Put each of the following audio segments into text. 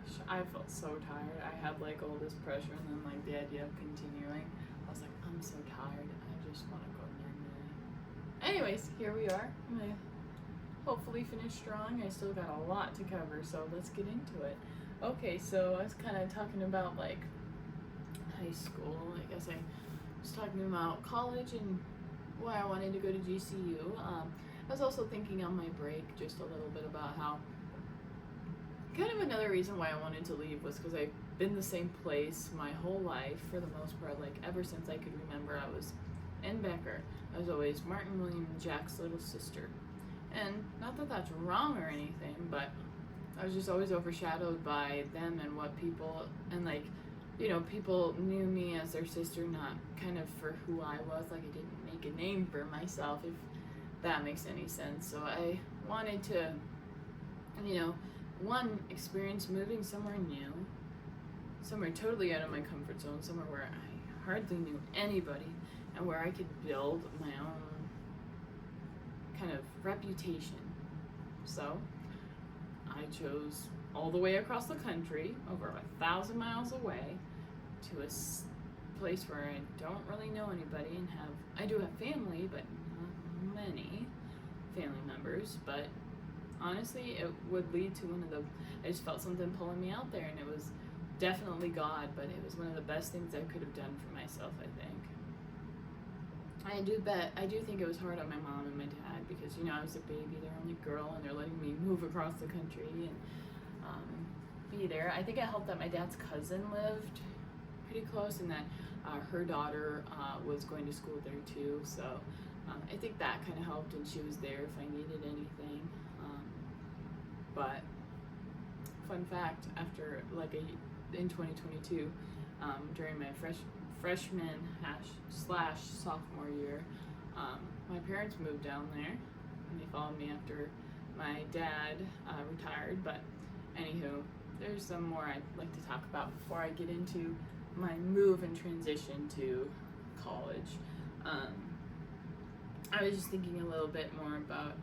gosh, I felt so tired. I had like all this pressure, and then like the idea of continuing, I was like, I'm so tired. I just want to go night. Anyways, here we are. I'm gonna hopefully finish strong. I still got a lot to cover, so let's get into it. Okay, so I was kind of talking about like high school. I guess I was talking about college and why I wanted to go to GCU. I was also thinking on my break just a little bit about how kind of another reason why I wanted to leave was because I've been the same place my whole life for the most part. Like ever since I could remember, I was in Becker. I was always Martin William Jack's little sister. And not that that's wrong or anything, but I was just always overshadowed by them and what people, and like, you know, people knew me as their sister, not kind of for who I was. Like, I didn't make a name for myself, if that makes any sense. So I wanted to, you know, one, experience moving somewhere new, somewhere totally out of my comfort zone, somewhere where I hardly knew anybody, and where I could build my own kind of reputation. So I chose all the way across the country, over 1,000 miles away, to a place where I don't really know anybody and I do have family, but not many family members. But honestly, it would lead to I just felt something pulling me out there, and it was definitely God, but it was one of the best things I could have done for myself, I think. I do think it was hard on my mom and my dad because, you know, I was a baby, their only girl, and they're letting me move across the country and be there. I think it helped that my dad's cousin lived pretty close, and that her daughter was going to school there too, so I think that kind of helped, and she was there if I needed anything. But fun fact, after in 2022, during my freshman / sophomore year, my parents moved down there, and they followed me after my dad retired. But anywho, there's some more I'd like to talk about before I get into my move and transition to college. I was just thinking a little bit more about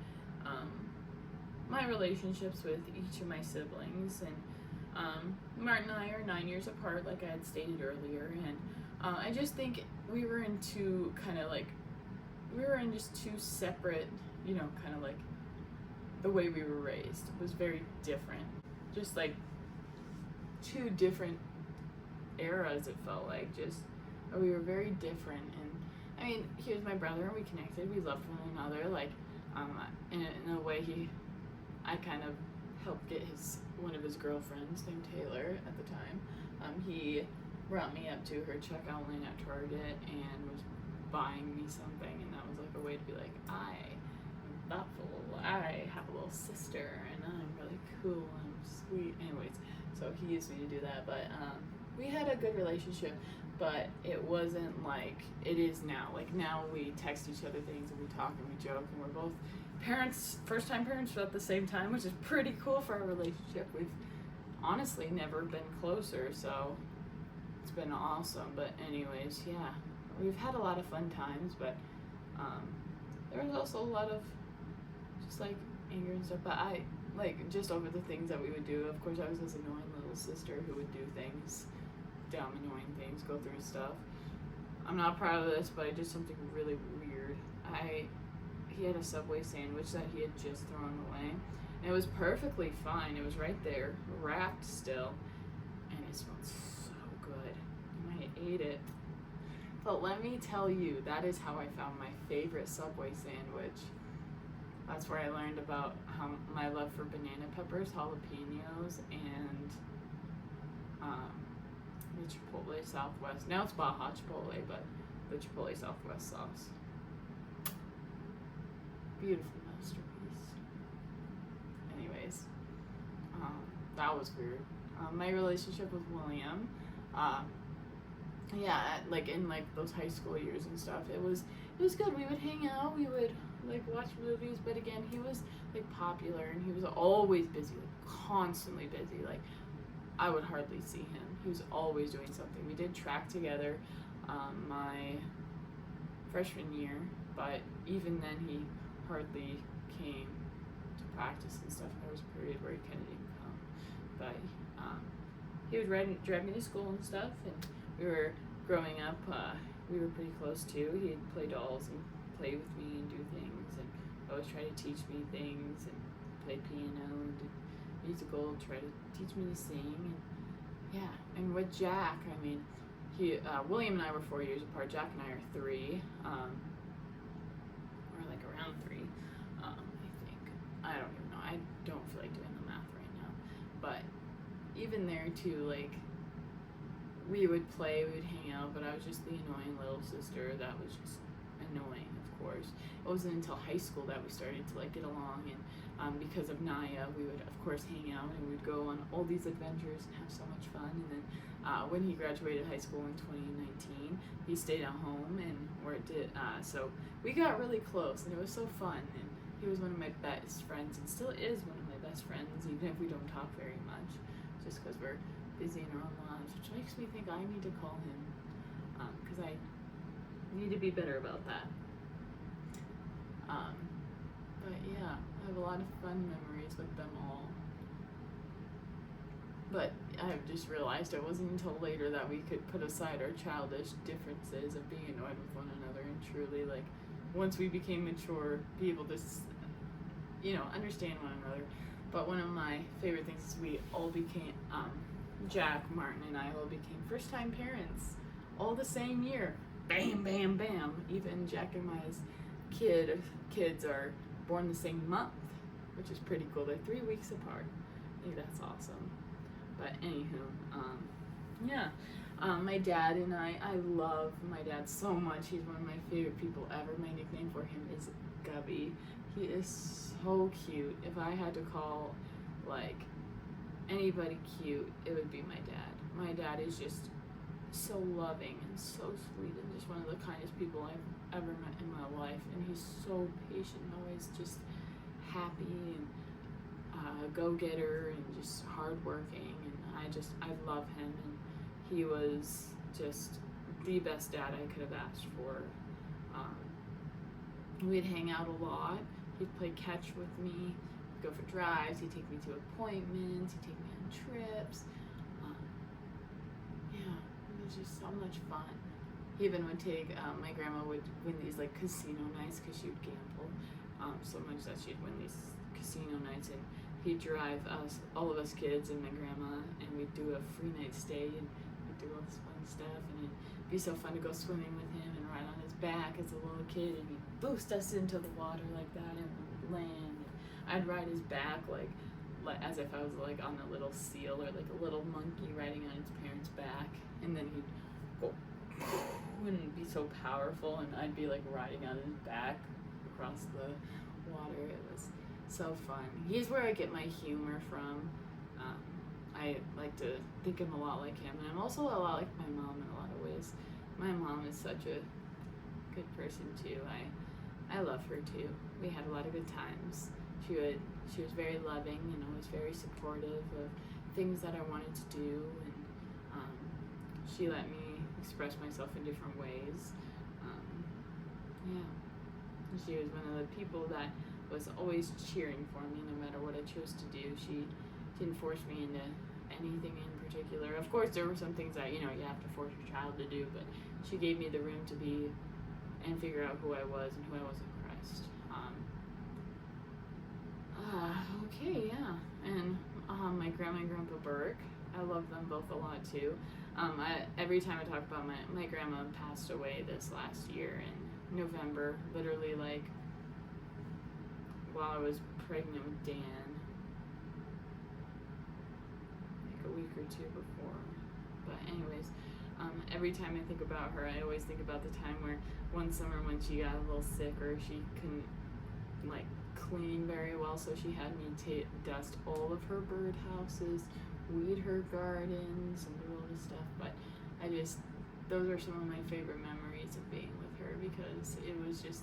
my relationships with each of my siblings, and Martin and I are 9 years apart, like I had stated earlier, and I just think we were in just two separate, you know, kind of like the way we were raised was very different, just like two different eras. It felt like we were very different, and I mean, he was my brother, and we connected, we loved one another, like in a way I kind of helped get one of his girlfriends named Taylor at the time. He brought me up to her checkout line at Target and was buying me something, and that was like a way to be like, I am thoughtful, I have a little sister, and I'm really cool, I'm sweet. Anyways, so he used me to do that, but we had a good relationship, but it wasn't like it is now. Like now we text each other things, and we talk and we joke, and we're both first-time parents at the same time, which is pretty cool for our relationship. We've honestly never been closer, so it's been awesome. But anyways, yeah, we've had a lot of fun times, but there was also a lot of just like anger and stuff. But I just over the things that we would do. Of course, I was this annoying little sister who would do things, dumb, annoying things, go through stuff. I'm not proud of this, but I did something really weird. He had a Subway sandwich that he had just thrown away, and it was perfectly fine. It was right there, wrapped still, and it smelled so good. And I ate it. But let me tell you, that is how I found my favorite Subway sandwich. That's where I learned about my love for banana peppers, jalapenos, and the Chipotle Southwest. Now it's Baja Chipotle, but the Chipotle Southwest sauce. Beautiful masterpiece. Anyways, that was weird. My relationship with William, like in like those high school years and stuff, it was good. We would hang out, we would like watch movies, but again, he was like popular, and he was always busy, like constantly busy. Like I would hardly see him. He was always doing something. We did track together my freshman year, but even then he hardly came to practice and stuff. There was a period where he kind of didn't come, but he would drive me to school and stuff, and we were growing up, we were pretty close too. He'd play dolls and play with me and do things, and always try to teach me things, and play piano and do musical, try to teach me to sing, and yeah. And with Jack, I mean, William and I were 4 years apart. Jack and I are 3, or like around 3, I think. I don't even know. I don't feel like doing the math right now, but even there too, like, we would play, we would hang out, but I was just the annoying little sister that was just annoying, of course. It wasn't until high school that we started to like get along, and because of Naya, we would of course hang out and we'd go on all these adventures and have so much fun. And then when he graduated high school in 2019, he stayed at home, and so we got really close, and it was so fun. And he was one of my best friends, and still is one of my best friends, even if we don't talk very much, just because we're busy in our own lives, which makes me think I need to call him, because I need to be better about that. But yeah, I have a lot of fun memories with them all. But I've just realized it wasn't until later that we could put aside our childish differences of being annoyed with one another, and truly, like, once we became mature, be able to, understand one another. But one of my favorite things is we all became, Jack, Martin, and I all became first-time parents all the same year. Bam, bam, bam. Even Jack and my kids are born the same month, which is pretty cool. They're 3 weeks apart. I think that's awesome. But anywho, my dad and I love my dad so much. He's one of my favorite people ever. My nickname for him is Gubby. He is so cute. If I had to call, like, anybody cute, it would be my dad. My dad is just so loving and so sweet, and just one of the kindest people I've ever met in my life. And he's so patient, always just happy, and go-getter, and just hardworking. And I love him, and he was just the best dad I could have asked for. We'd hang out a lot. He'd play catch with me, go for drives, he'd take me to appointments, he'd take me on trips. It was just so much fun. He even would take, my grandma would win these like casino nights, because she would gamble so much that she'd win these casino nights, and he'd drive all of us kids and my grandma, and we'd do a free night stay, and we'd do all this fun stuff, and it'd be so fun to go swimming with him and ride on his back as a little kid, and he'd boost us into the water like that, and we'd land. I'd ride his back like as if I was like on a little seal, or like a little monkey riding on its parent's back, and then he'd go and be so powerful, and I'd be like riding on his back across the water. It was so fun. He's where I get my humor from. I like to think I'm a lot like him, and I'm also a lot like my mom in a lot of ways. My mom is such a good person too. I love her too. We had a lot of good times. She was very loving, and always very supportive of things that I wanted to do, and she let me express myself in different ways. She was one of the people that was always cheering for me no matter what I chose to do. She didn't force me into anything in particular. Of course, there were some things that, you have to force your child to do, but she gave me the room to be and figure out who I was and who I was in Christ. And my grandma and grandpa Burke, I love them both a lot too. Every time I talk about my grandma passed away this last year in November, literally like while I was pregnant with Dan, like a week or two before. But anyways, every time I think about her, I always think about the time where one summer when she got a little sick, or she couldn't like clean very well, so she had me dust all of her birdhouses, weed her gardens, and do all this stuff. But those are some of my favorite memories of being with her, because it was just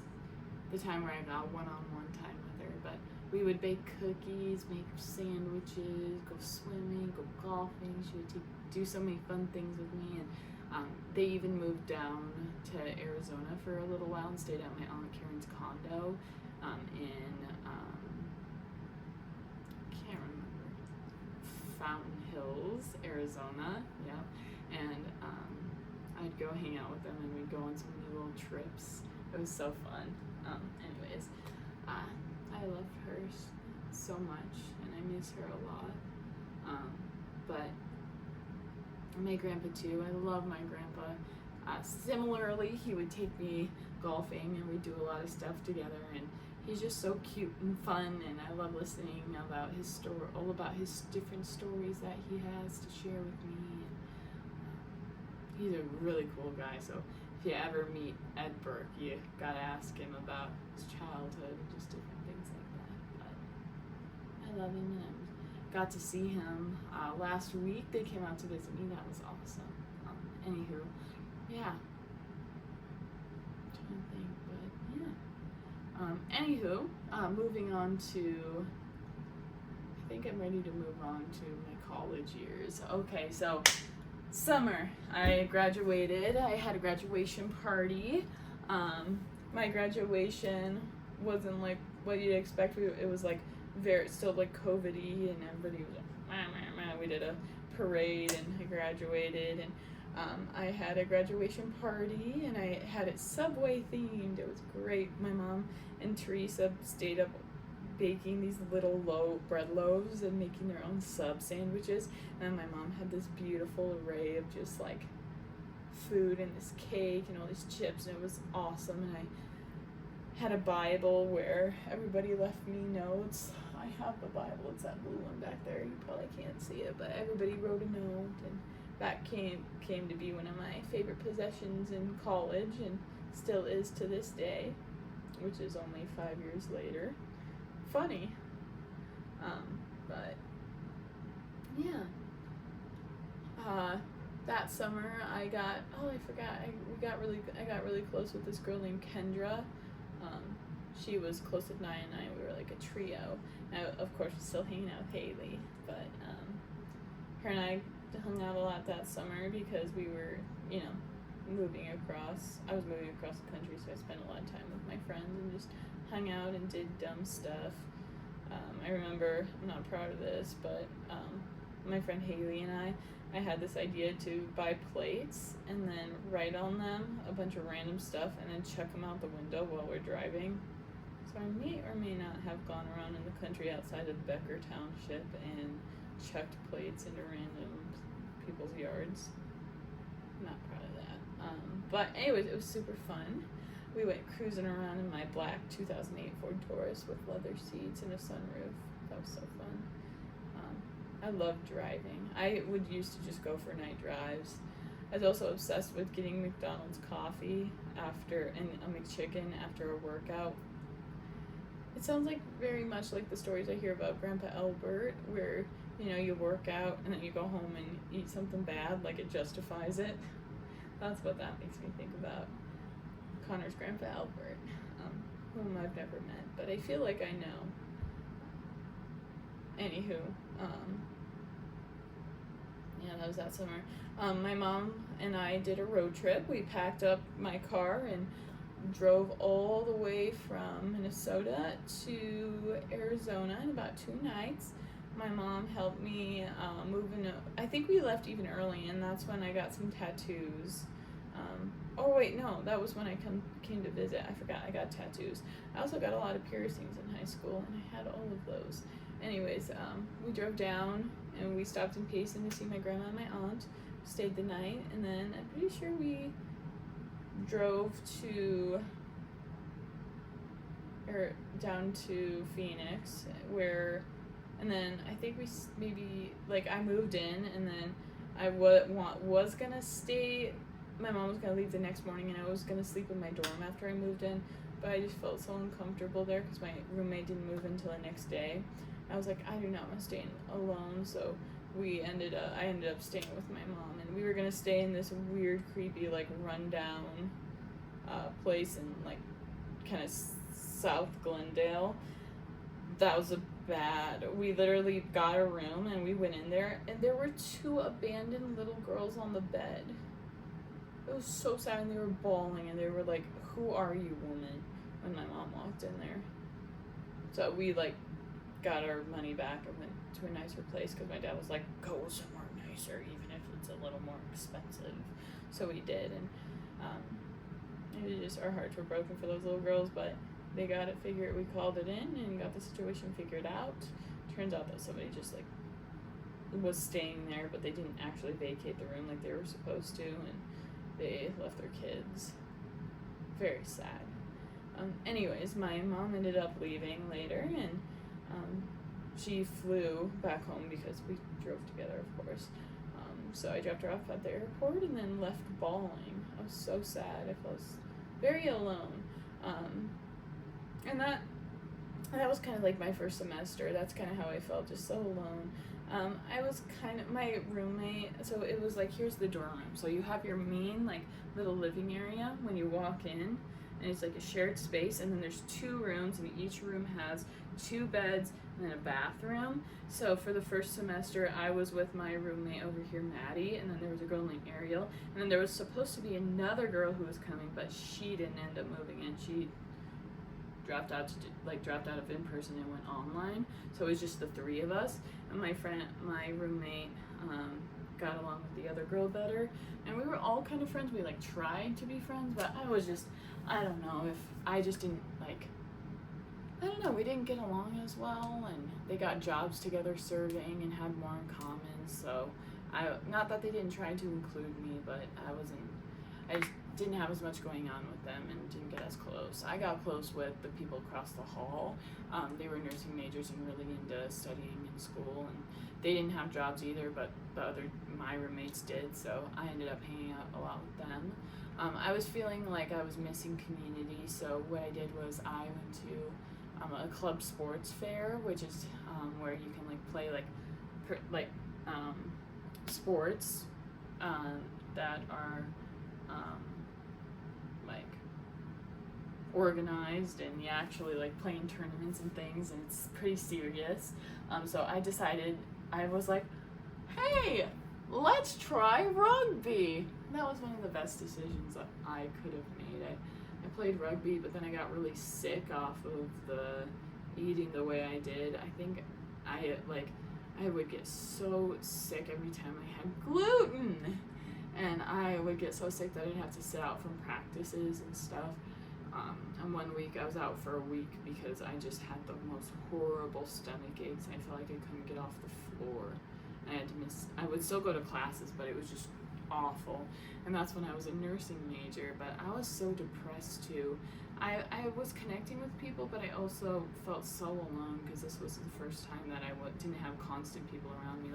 the time where I got one-on-one time with her. But we would bake cookies, make sandwiches, go swimming, go golfing. She would do so many fun things with me, and they even moved down to Arizona for a little while and stayed at my Aunt Karen's condo in, I can't remember, Fountain Hills, Arizona. Yeah, and I'd go hang out with them, and we'd go on some little trips. It was so fun. Anyways, I loved her so much, and I miss her a lot. But my grandpa too. I love my grandpa. Similarly, he would take me golfing, and we'd do a lot of stuff together, and he's just so cute and fun, and I love listening about his story, all about his different stories that he has to share with me. He's a really cool guy, so if you ever meet Ed Burke, you gotta ask him about his childhood and just different things like that. But I love him, and I got to see him last week. They came out to visit me. That was awesome. Anywho, yeah. I'm trying to think, but yeah. Anywho, moving on to, I think I'm ready to move on to my college years. Okay, so summer, I graduated. I had a graduation party. My graduation wasn't like what you'd expect. It was like still like COVID-y, and everybody was like, meh. We did a parade, and I graduated, and I had a graduation party, and I had it Subway themed. It was great. My mom and Teresa stayed up baking these little bread loaves and making their own sub sandwiches, and my mom had this beautiful array of just like food and this cake and all these chips, and it was awesome. And I had a Bible where everybody left me notes. I have the Bible. It's that blue one back there. You probably can't see it, but everybody wrote a note, and that came to be one of my favorite possessions in college, and still is to this day, which is only 5 years later. Funny. But yeah. That summer I got really close with this girl named Kendra. She was close with Naya and I. We were like a trio. Now, of course, we're still hanging out with Haley, but her and I hung out a lot that summer because we were, moving across. I was moving across the country, so I spent a lot of time with my friends and just hung out and did dumb stuff. I remember, I'm not proud of this, but my friend Haley and I had this idea to buy plates and then write on them a bunch of random stuff and then chuck them out the window while we're driving. So I may or may not have gone around in the country outside of Becker Township and chucked plates into random people's yards. I'm not proud of that. But anyways, it was super fun. We went cruising around in my black 2008 Ford Taurus with leather seats and a sunroof. That was so fun. I love driving. I would used to just go for night drives. I was also obsessed with getting McDonald's coffee and a McChicken after a workout. It sounds like very much like the stories I hear about Grandpa Albert, where you work out and then you go home and eat something bad, like it justifies it. That's what that makes me think about. Connor's Grandpa Albert, whom I've never met, but I feel like I know. Anywho, yeah, that was that summer. My mom and I did a road trip. We packed up my car and drove all the way from Minnesota to Arizona in about 2 nights. My mom helped me move in. I think we left even early, and that's when I got some tattoos. Oh wait, no, that was when I came to visit. I forgot I got tattoos. I also got a lot of piercings in high school, and I had all of those. Anyways, we drove down, and we stopped in Payson to see my grandma and my aunt. Stayed the night, and then I'm pretty sure we drove down to Phoenix, and then I think I moved in, and then I was gonna stay. My mom was gonna leave the next morning, and I was gonna sleep in my dorm after I moved in, but I just felt so uncomfortable there because my roommate didn't move until the next day. I was like, I do not want to stay alone, so I ended up staying with my mom, and we were gonna stay in this weird, creepy, like rundown place in like kind of South Glendale. That was we literally got a room and we went in there, and there were 2 abandoned little girls on the bed. It was so sad, and they were bawling, and they were like, "Who are you, woman?" when my mom walked in there. So we got our money back and went to a nicer place because my dad was like, go somewhere nicer, even if it's a little more expensive. So we did, and it just, our hearts were broken for those little girls, but they got it figured. We called it in and got the situation figured out. Turns out that somebody just like was staying there, but they didn't actually vacate the room like they were supposed to, and they left their kids. Very sad. Anyways, my mom ended up leaving later, and she flew back home because we drove together, of course. So I dropped her off at the airport and then left bawling. I was so sad. I felt very alone. And that was kind of like my first semester. That's kind of how I felt, just so alone. I was kind of, my roommate, so it was like, here's the dorm room. So you have your main like little living area when you walk in, and it's like a shared space, and then there's 2 rooms, and each room has 2 beds and then a bathroom. So for the first semester, I was with my roommate over here, Maddie, and then there was a girl named Ariel, and then there was supposed to be another girl who was coming, but she didn't end up moving in. She dropped out of in-person and went online, so it was just the 3 of us. And my roommate got along with the other girl better, and we were all kind of friends. We like tried to be friends, but I don't know if I just didn't like, I don't know, we didn't get along as well, and they got jobs together serving and had more in common. So not that they didn't try to include me, but I just didn't have as much going on with them and didn't get as close. I got close with the people across the hall. They were nursing majors and really into studying in school, and they didn't have jobs either, but my roommates did, so I ended up hanging out a lot with them. I was feeling like I was missing community, so what I did was I went to a club sports fair, which is where you can like play sports that are like organized, and you actually like playing tournaments and things, and it's pretty serious. So I decided, I was like, hey, let's try rugby. That was one of the best decisions that I could have made. I played rugby, but then I got really sick off of the eating the way I did. I think I would get so sick every time I had gluten, and I would get so sick that I'd have to sit out from practices and stuff. And one week I was out for a week because I just had the most horrible stomach aches. I felt like I couldn't get off the floor. I would still go to classes, but it was just awful. And that's when I was a nursing major, but I was so depressed too. I was connecting with people, but I also felt so alone because this was the first time that I didn't have constant people around me.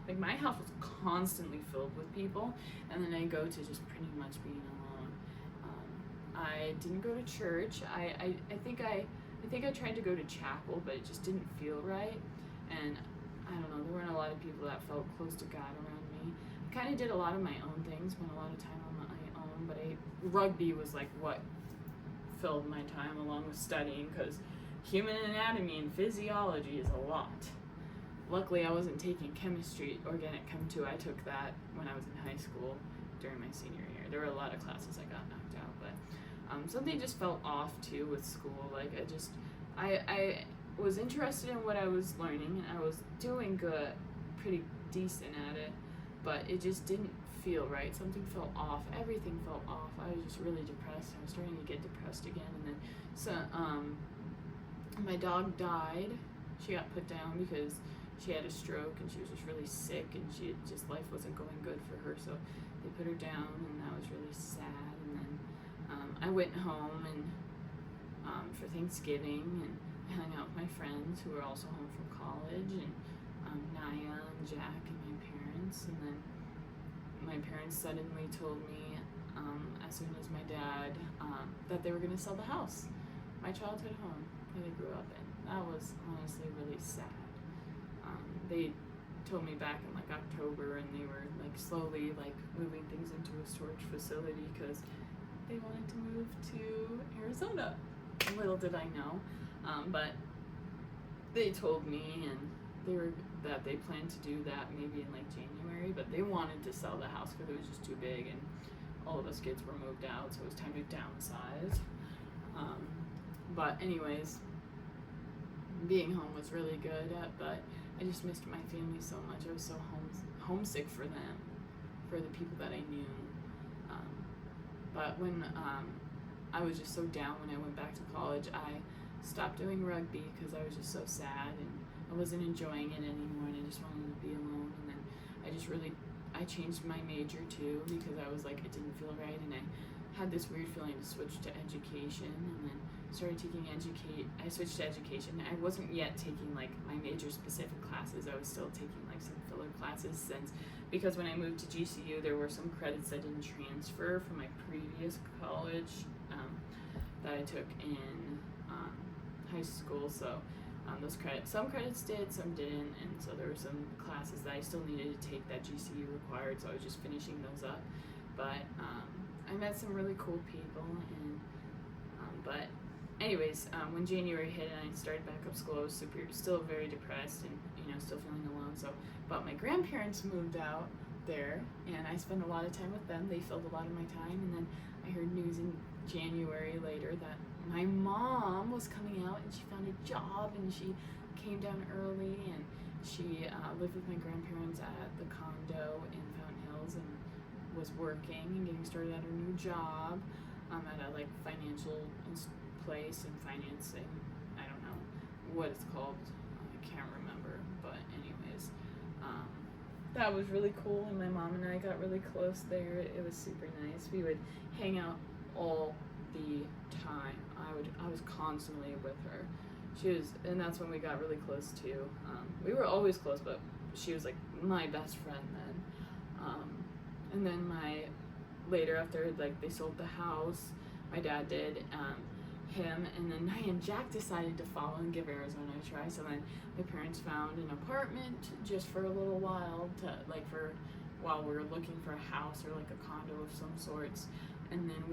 Like my house was constantly filled with people, and then I go to just pretty much being alone. I didn't go to church. I think I tried to go to chapel, but it just didn't feel right. And I don't know, there weren't a lot of people that felt close to God around me. I kind of did a lot of my own things, spent a lot of time on my own, but rugby was like what filled my time along with studying, because human anatomy and physiology is a lot. Luckily, I wasn't taking chemistry, organic chem 2. I took that when I was in high school during my senior year. There were a lot of classes I got knocked out, but something just felt off too with school. Like I was interested in what I was learning, and I was doing good, pretty decent at it, but it just didn't feel right. Something felt off. Everything felt off. I was just really depressed. I was starting to get depressed again, and then my dog died. She got put down because she had a stroke and she was just really sick, and life wasn't going good for her, so they put her down, and that was really sad. And then I went home and for Thanksgiving, and I hung out with my friends who were also home from college, and Naya and Jack and my parents. And then my parents suddenly told me, as soon as my dad, that they were going to sell the house, my childhood home that I grew up in. That was honestly really sad. They told me back in like October, and they were like slowly like moving things into a storage facility because they wanted to move to Arizona. Little did I know, but they told me, and that they planned to do that maybe in like January, but they wanted to sell the house because it was just too big, and all of us kids were moved out, so it was time to downsize. But anyways, being home was really good, but I just missed my family so much. I was so homesick for them, for the people that I knew. But when I was just so down when I went back to college, I stopped doing rugby because I was just so sad and I wasn't enjoying it anymore, and I just wanted to be alone. And then I changed my major too because I was like, it didn't feel right, and I had this weird feeling to switch to education, and then I switched to education. I wasn't yet taking like my major specific classes. I was still taking like some filler classes because when I moved to GCU, there were some credits that didn't transfer from my previous college that I took in high school. So some credits did, some didn't, and so there were some classes that I still needed to take that GCU required. So I was just finishing those up. But I met some really cool people, and but anyways, when January hit and I started back up school, I was still very depressed and still feeling alone. So, but my grandparents moved out there, and I spent a lot of time with them. They filled a lot of my time, and then I heard news in January later that my mom was coming out and she found a job, and she came down early, and she lived with my grandparents at the condo in Fountain Hills, and was working and getting started at her new job at a like financial place and financing. I don't know what it's called. I can't remember. But anyways, that was really cool, and my mom and I got really close there. It was super nice. We would hang out all the time. I was constantly with her. And that's when we got really close too. We were always close, but she was like my best friend then. And then later after like they sold the house, my dad did, him and then I and Jack decided to follow and give Arizona a try. So then my parents found an apartment just for a little while while we were looking for a house or like a condo of some sorts. And then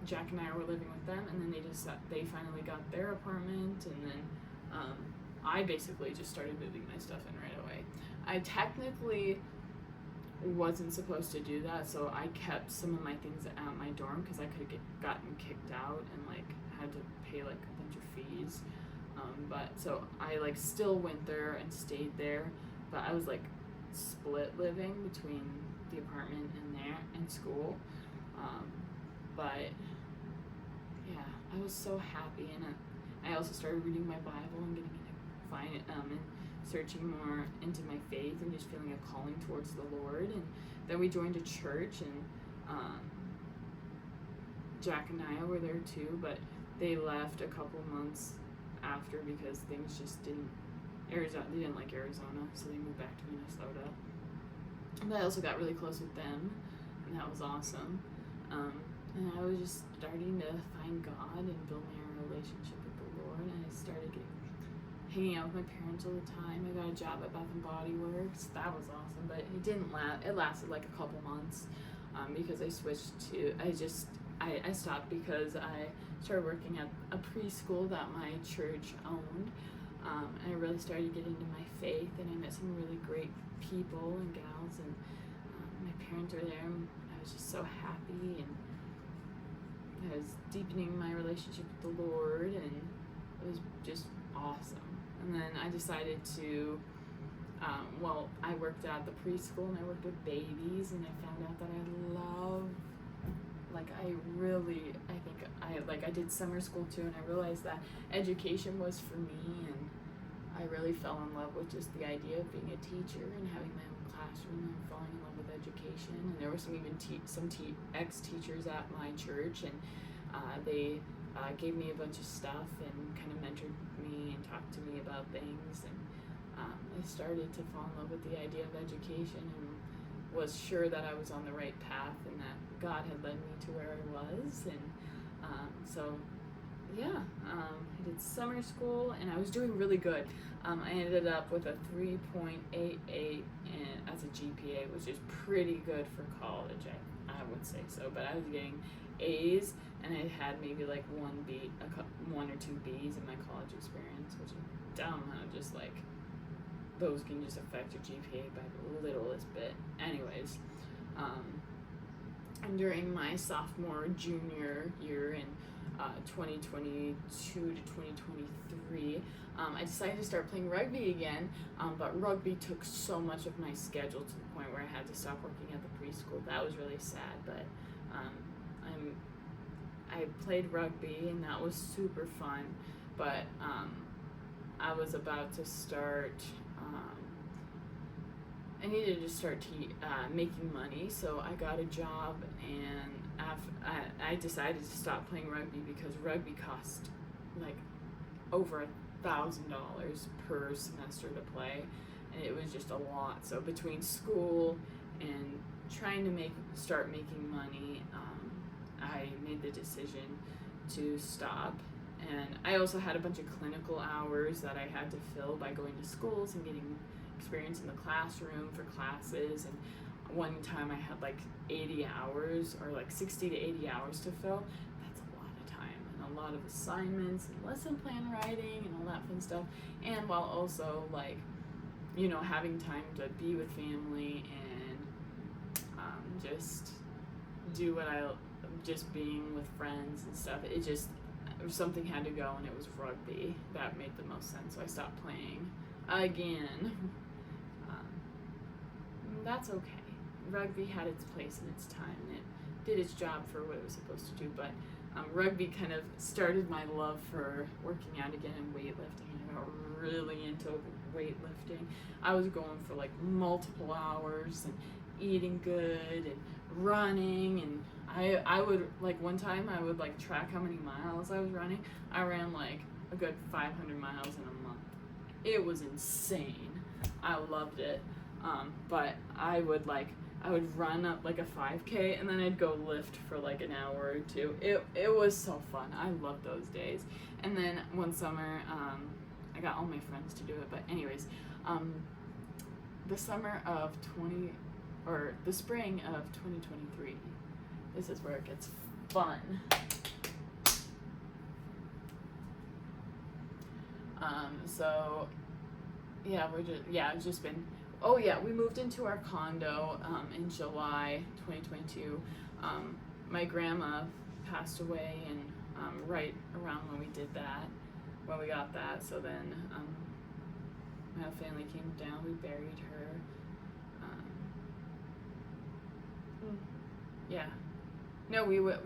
Jack and I were living with them, and then they finally got their apartment, and then I basically just started moving my stuff in right away. I technically wasn't supposed to do that, so I kept some of my things at my dorm because I could have gotten kicked out and like had to pay like a bunch of fees. But so I like still went there and stayed there, but I was like split living between the apartment and school. But yeah, I was so happy, and I also started reading my Bible and getting into and searching more into my faith and just feeling a calling towards the Lord. And then we joined a church, and Jack and I were there too, but they left a couple months after because things just they didn't like Arizona, so they moved back to Minnesota. But I also got really close with them, and that was awesome. And I was just starting to find God and build my own relationship with the Lord, and I started hanging out with my parents all the time. I got a job at Bath and Body Works. That was awesome, but it didn't last. It lasted like a couple months because I switched to. I stopped because I started working at a preschool that my church owned, and I really started getting into my faith, and I met some really great people and gals, and my parents were there, and I was just so happy, and I was deepening my relationship with the Lord, and it was just awesome. And then I decided to, I worked at the preschool, and I worked with babies, and I found out that I did summer school too, and I realized that education was for me, and I really fell in love with just the idea of being a teacher and having my own classroom and falling in love with education. And there were some ex-teachers at my church, and they gave me a bunch of stuff and kind of mentored me and talked to me about things, and I started to fall in love with the idea of education, and was sure that I was on the right path and that God had led me to where I was. And I did summer school, and I was doing really good. I ended up with a 3.88 as a GPA, which is pretty good for college, I would say so. But I was getting A's, and I had maybe like one or two B's in my college experience, which is dumb how just like those can just affect your GPA by the littlest bit. Anyways, and during my sophomore, junior year, and 2022 to 2023, I decided to start playing rugby again, but rugby took so much of my schedule to the point where I had to stop working at the preschool. That was really sad, but I played rugby and that was super fun, but I was about to start, I needed to start making money, so I got a job, and I decided to stop playing rugby because rugby cost like over $1,000 per semester to play, and it was just a lot. So between school and trying to start making money, I made the decision to stop. And I also had a bunch of clinical hours that I had to fill by going to schools and getting experience in the classroom for classes. And one time I had like 80 hours, or like 60 to 80 hours to fill. That's a lot of time, and a lot of assignments and lesson plan writing and all that fun stuff. And while also like, you know, having time to be with family and just do just being with friends and stuff. Something had to go, and it was rugby. That made the most sense, so I stopped playing again. That's okay. Rugby had its place and its time, and it did its job for what it was supposed to do, but rugby kind of started my love for working out again and weightlifting. I got really into weightlifting. I was going for like multiple hours and eating good and running, and I would, like, one time I would like track how many miles I was running. I ran like a good 500 miles in a month. It was insane. I loved it. But I would run up like a 5K, and then I'd go lift for like an hour or two. It was so fun. I loved those days. And then one summer, I got all my friends to do it. But anyways, the spring of 2023. This is where it gets fun. So yeah, it's just been, oh yeah, we moved into our condo in July 2022. My grandma passed away, and right around when we got that, so then my family came down, we buried her. Yeah. No, we went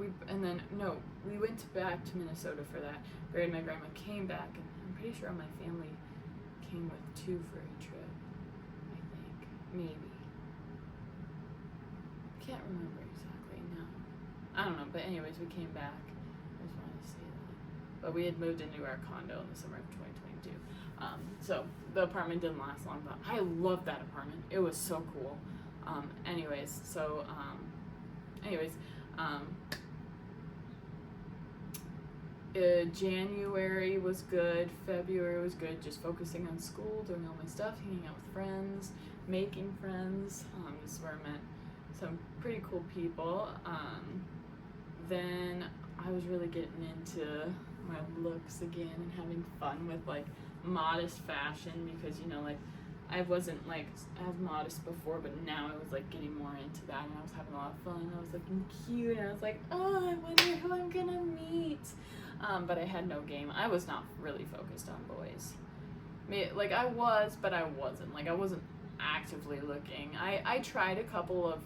back to Minnesota for that. Buried my grandma, came back, and I'm pretty sure my family came with two for a trip. I think, maybe. Can't remember exactly. No, I don't know. But anyways, we came back. I just wanted to say that. But we had moved into our condo in the summer of 2022. So the apartment didn't last long, but I loved that apartment. It was so cool. January was good, February was good, just focusing on school, doing all my stuff, hanging out with friends, making friends. This is where I met some pretty cool people. Then I was really getting into my looks again and having fun with like modest fashion, because, you know, like, I wasn't like as modest before, but now I was like getting more into that, and I was having a lot of fun. I was looking cute, and I was like, oh, I wonder who I'm gonna meet. But I had no game. I was not really focused on boys. Like, I was, but I wasn't. Like, I wasn't actively looking. I tried a couple of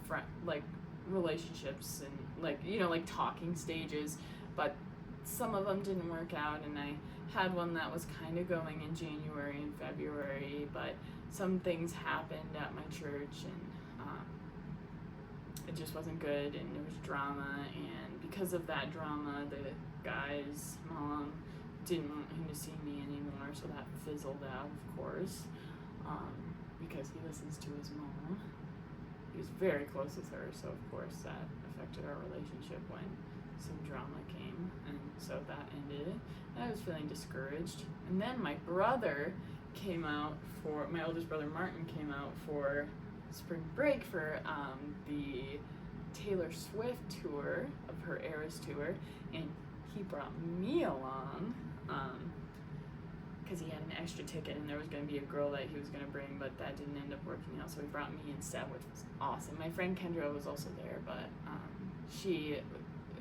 relationships and like, you know, like talking stages, but some of them didn't work out, and I had one that was kind of going in January and February, but some things happened at my church, and it just wasn't good, and there was drama, and because of that drama, the guy's mom didn't want him to see me anymore, so that fizzled out, of course, because he listens to his mom. He was very close with her, so of course that affected our relationship when some drama came, and so that ended. And I was feeling discouraged. And then my brother came out my oldest brother Martin came out for spring break for the Taylor Swift tour of her Eras tour, and he brought me along because he had an extra ticket, and there was going to be a girl that he was going to bring, but that didn't end up working out, so he brought me instead, which was awesome. My friend Kendra was also there, but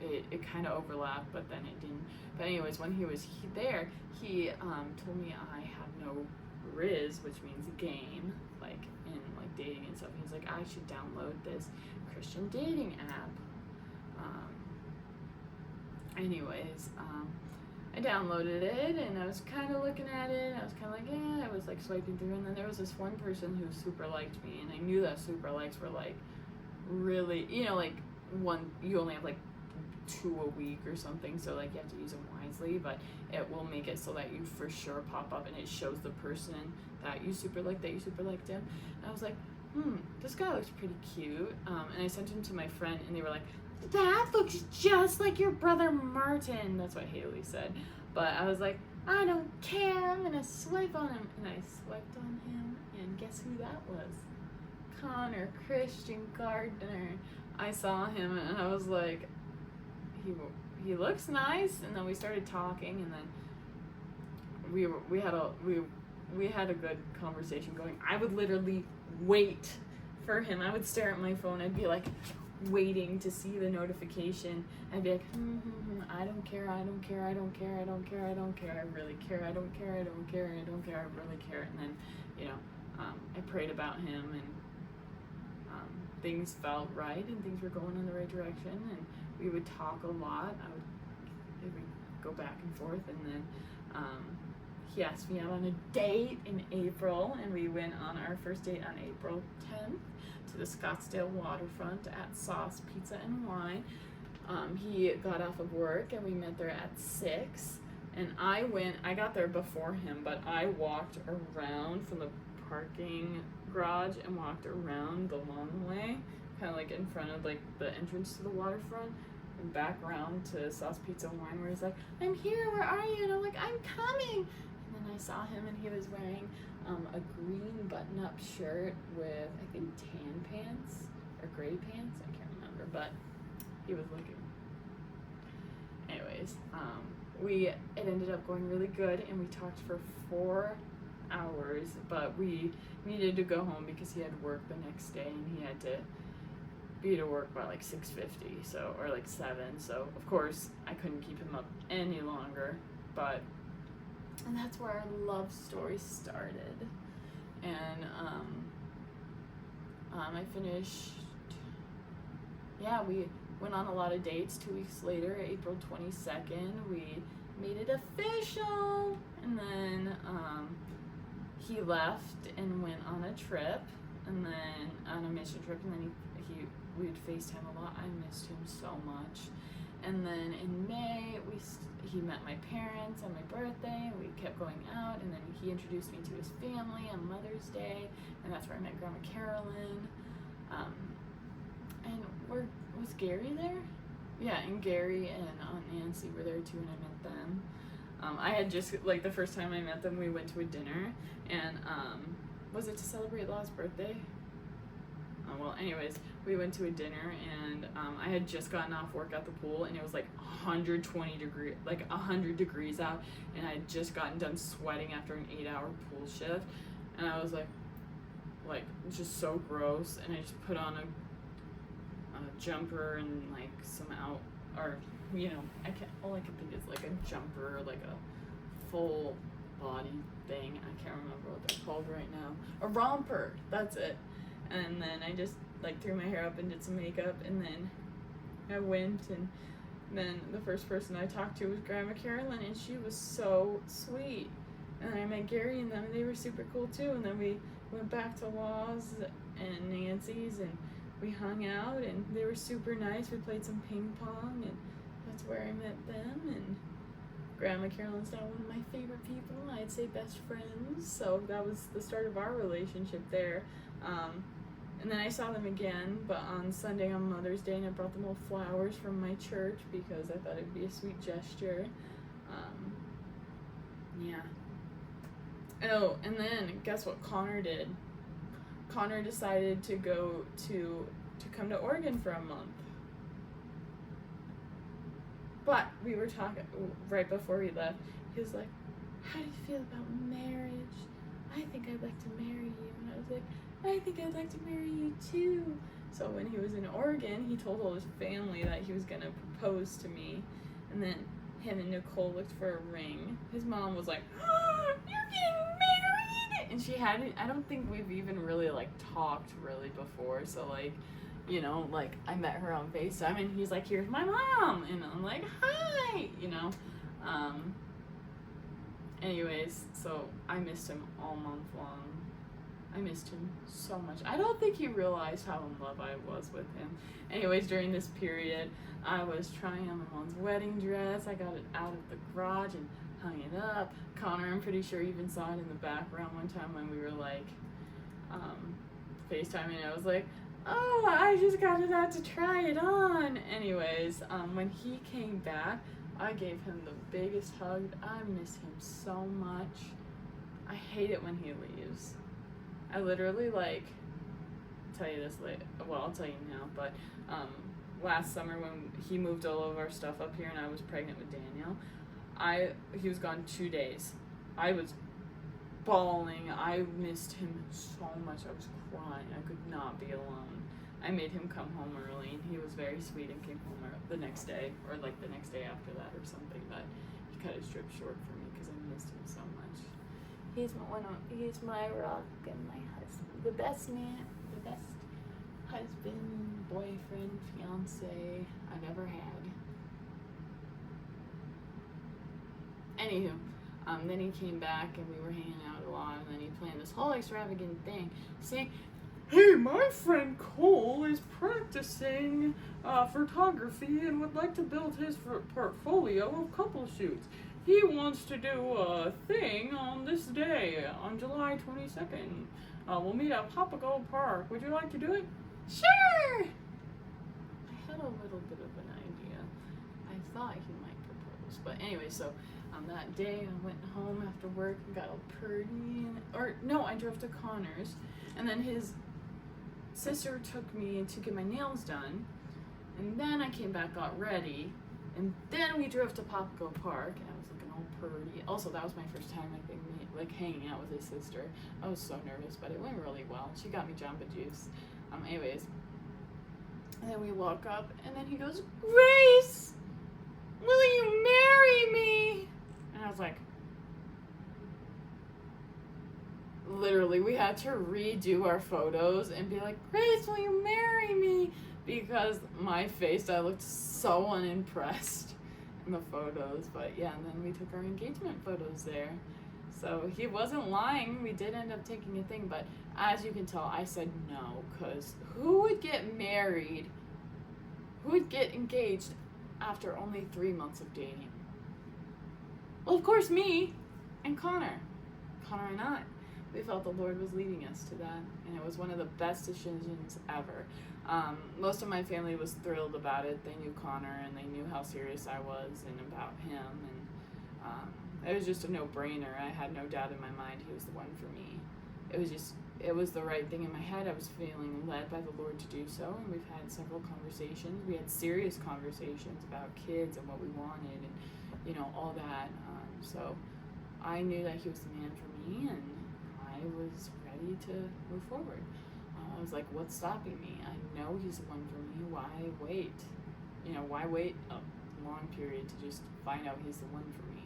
it kind of overlapped, but then it didn't. But anyways, when he was there, he told me I have no Riz, which means game, like in like dating and stuff. He's like, I should download this Christian dating app. I downloaded it and I was kind of looking at it. I was kind of like, I was like swiping through, and then there was this one person who super liked me, and I knew that super likes were like really, like you only have like 2 a week or something, so like you have to use them wisely, but it will make it so that you for sure pop up and it shows the person that you super liked him. And I was like, this guy looks pretty cute, and I sent him to my friend, and they were like, that looks just like your brother Martin. That's what Haley said. But I was like, I don't care, I'm gonna swipe on him. And I swiped on him, and guess who that was? Connor Christian Gardner. I saw him and I was like, he looks nice. And then we started talking, and then we had a good conversation going. I would literally wait for him. I would stare at my phone. I'd be like waiting to see the notification. I'd be like, I don't care, I don't care, I don't care, I don't care, I don't care, I really care, I don't care, I don't care, I don't care, I really care. And then, I prayed about him, and things felt right, and things were going in the right direction, and we would talk a lot. It would go back and forth, and then he asked me out on a date in April, and we went on our first date on April 10th to the Scottsdale waterfront at Sauce Pizza and Wine. He got off of work, and we met there at 6, and I got there before him, but I walked around from the parking garage and walked around the long way, kind of like in front of like the entrance to the waterfront, and back around to Sauce Pizza and Wine, where he's like, I'm here, where are you? And I'm like, I'm coming. And then I saw him, and he was wearing a green button-up shirt with, I think, tan pants or gray pants, I can't remember, but he was looking. Anyways, it ended up going really good, and we talked for 4 hours, but we needed to go home because he had work the next day, and he had to be to work by like 6:50, so, or like 7, so of course I couldn't keep him up any longer. And that's where our love story started. And I finished, we went on a lot of dates. 2 weeks later, April 22nd, we made it official. And then he left and went on a trip, and then on a mission trip, and then we'd FaceTime a lot. I missed him so much. And then in May, he met my parents on my birthday, and we kept going out, and then he introduced me to his family on Mother's Day, and that's where I met Grandma Carolyn. And was Gary there? Yeah, and Gary and Aunt Nancy were there too, and I met them. I had just, like, the first time I met them, we went to a dinner, and was it to celebrate Law's birthday? Well, anyways, we went to a dinner, and I had just gotten off work at the pool, and it was like 100 degrees out, and I had just gotten done sweating after an 8-hour pool shift, and I was like just so gross, and I just put on a jumper and like some all I can think is like a jumper, like a full body thing. I can't remember what they're called right now. A romper, that's it. And then I just like threw my hair up and did some makeup, and then I went, and then the first person I talked to was Grandma Carolyn, and she was so sweet. And I met Gary and them, and they were super cool too. And then we went back to Law's and Nancy's, and we hung out, and they were super nice. We played some ping pong, and that's where I met them. And Grandma Carolyn's now one of my favorite people. I'd say best friends. So that was the start of our relationship there. And then I saw them again, but on Sunday on Mother's Day, and I brought them all flowers from my church because I thought it'd be a sweet gesture. Oh, and then guess what Connor did? Connor decided to go to come to Oregon for a month. But we were talking right before we left. He was like, how do you feel about marriage? I think I'd like to marry you. And I was like, I think I'd like to marry you too. So when he was in Oregon, he told all his family that he was going to propose to me. And then him and Nicole looked for a ring. His mom was like, oh, you're getting married! And she hadn't, I don't think we've even really, like, talked really before. So, like, you know, like, I met her on FaceTime, and he's like, here's my mom! And I'm like, hi! You know? Anyways, so I missed him all month long. I missed him so much. I don't think he realized how in love I was with him. Anyways, during this period, I was trying on my mom's wedding dress. I got it out of the garage and hung it up. Connor, I'm pretty sure, even saw it in the background one time when we were, like, FaceTiming. I was like, oh, I just got it out to try it on. Anyways, when he came back, I gave him the biggest hug. I miss him so much. I hate it when he leaves. I literally, like, I'll tell you this later. Well, I'll tell you now, but last summer when he moved all of our stuff up here and I was pregnant with Daniel, he was gone 2 days. I was bawling. I missed him so much. I was crying. I could not be alone. I made him come home early, and he was very sweet and came home the next day, or like the next day after that or something, but he cut his trip short for me because I missed him so much. He's my rock and my husband, the best man, the best husband, boyfriend, fiance I've ever had. Anywho, then he came back and we were hanging out a lot, and then he planned this whole extravagant thing, saying, hey, my friend Cole is practicing photography and would like to build his portfolio of couple shoots. He wants to do a thing on this day, on July 22nd. We'll meet at Papago Park. Would you like to do it? Sure! I had a little bit of an idea. I thought he might propose. But anyway, so that day I went home after work and got all pretty. I drove to Connor's. And then his sister took me to get my nails done. And then I came back, got ready. And then we drove to Papago Park. And I was looking all pretty. Also, that was my first time, I think, like hanging out with his sister. I was so nervous, but it went really well. She got me Jamba Juice. Anyways. And then we walk up, and then he goes, Grace, will you marry me? And I was like, literally, we had to redo our photos and be like, Grace, will you marry me? Because my face, I looked so unimpressed in the photos. But yeah, and then we took our engagement photos there. So he wasn't lying. We did end up taking a thing, but as you can tell, I said no, because who would get married, who would get engaged after only 3 months of dating? Well, of course, me and Connor. Connor and I. We felt the Lord was leading us to that, and it was one of the best decisions ever. Most of my family was thrilled about it. They knew Connor, and they knew how serious I was and about him, and it was just a no-brainer. I had no doubt in my mind he was the one for me. It was the right thing in my head. I was feeling led by the Lord to do so, and we've had several conversations. We had serious conversations about kids and what we wanted, and all that. So I knew that he was the man for me, and I was ready to move forward. I was like, what's stopping me? I know he's the one for me. Why wait? Why wait a long period to just find out he's the one for me?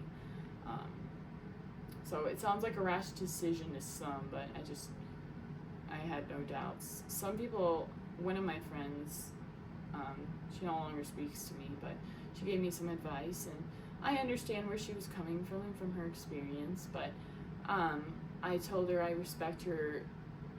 So it sounds like a rash decision to some, but I had no doubts. Some people, one of my friends, she no longer speaks to me, but she gave me some advice, and I understand where she was coming from her experience, but I told her I respect her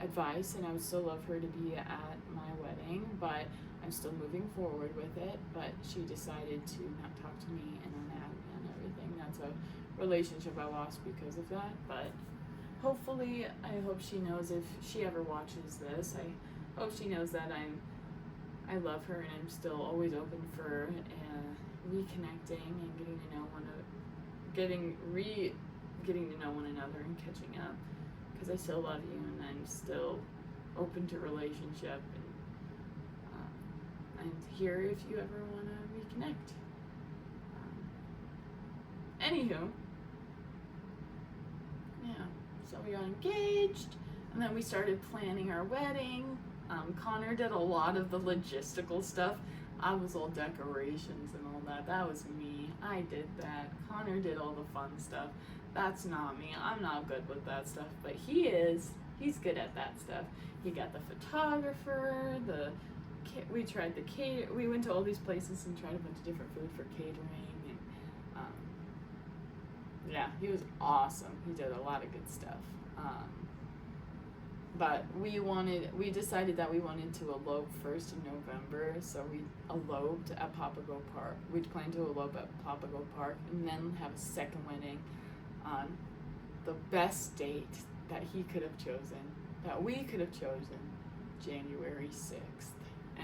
advice and I would still love her to be at my wedding, but I'm still moving forward with it. But she decided to not talk to me and unadd me and everything. That's a relationship I lost because of that, but hopefully, I hope she knows, if she ever watches this, I hope she knows that I love her and I'm still always open for reconnecting and getting to know one another and catching up, because I still love you and I'm still open to relationship, and I'm here if you ever want to reconnect. Anywho, yeah, so we got engaged, and then we started planning our wedding. Connor did a lot of the logistical stuff. I was all decorations and all that. That was me. I did that. Connor did all the fun stuff. That's not me. I'm not good with that stuff, but he is. He's good at that stuff. He got the photographer, we tried the cater. We went to all these places and tried a bunch of different food for catering, and yeah, he was awesome. He did a lot of good stuff. But we decided that we wanted to elope first in November, so we eloped at Papago Park. We planned to elope at Papago Park and then have a second wedding on the best date that he could have chosen, that we could have chosen, January 6th.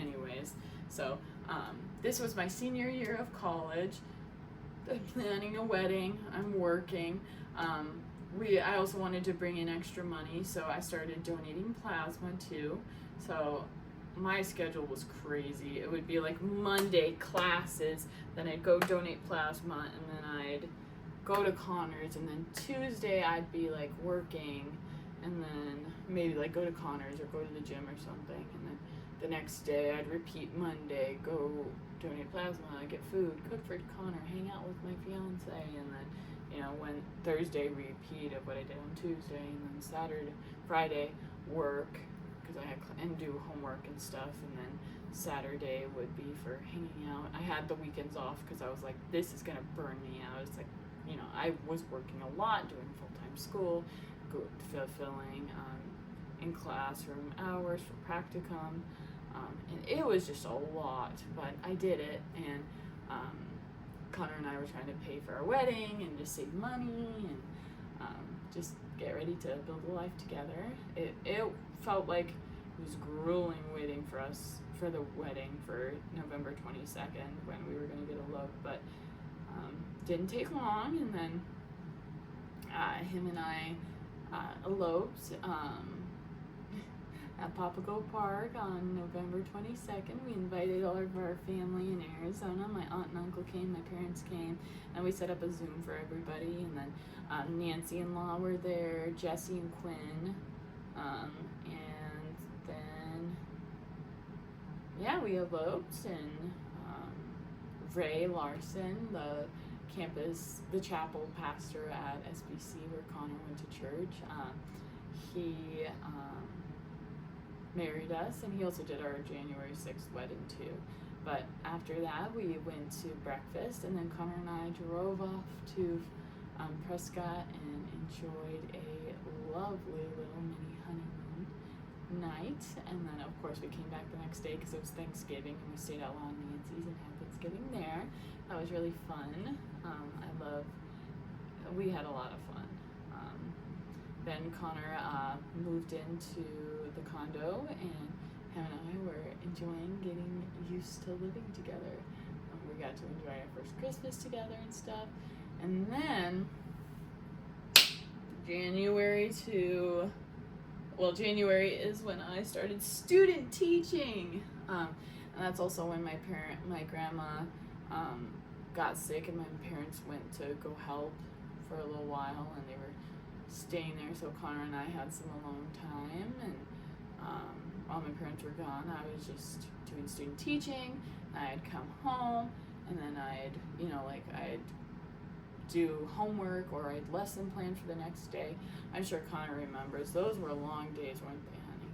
Anyways, so this was my senior year of college. I'm planning a wedding. I'm working. I also wanted to bring in extra money, so I started donating plasma too. So my schedule was crazy. It would be like Monday classes, then I'd go donate plasma, and then I'd go to Connor's, and then Tuesday I'd be like working, and then maybe like go to Connor's or go to the gym or something, and then the next day I'd repeat Monday, go donate plasma, get food, cook for Connor, hang out with my fiance, and then when Thursday repeat of what I did on Tuesday, and then Friday work because I had and do homework and stuff, and then Saturday would be for hanging out. I had the weekends off because I was like, this is gonna burn me out. It's like, I was working a lot, doing full-time school, fulfilling in classroom hours for practicum, and it was just a lot, but I did it, and Connor and I were trying to pay for our wedding and just save money and just get ready to build a life together. It felt like it was grueling waiting for us for the wedding for November 22nd when we were going to get eloped, but didn't take long, and then him and I eloped at Papago Park on November 22nd. We invited all of our family in Arizona. My aunt and uncle came, my parents came, and we set up a Zoom for everybody. And then Nancy and Law were there, Jesse and Quinn, and then we eloped. And Ray Larson, the chapel pastor at SBC where Connor went to church, he married us, and he also did our January 6th wedding too. But after that, we went to breakfast, and then Connor and I drove off to Prescott and enjoyed a lovely little mini honeymoon night. And then, of course, we came back the next day because it was Thanksgiving, and we stayed out on Nancy's and had Thanksgiving there. That was really fun. We had a lot of fun. Then Connor moved into the condo, and him and I were enjoying getting used to living together. We got to enjoy our first Christmas together and stuff. And then January is when I started student teaching. And that's also when my grandma got sick, and my parents went to go help for a little while, and they were staying there, so Connor and I had some alone time, and while my parents were gone, I was just doing student teaching. I'd come home, and then I'd do homework, or I'd lesson plan for the next day. I'm sure Connor remembers, those were long days, weren't they, honey?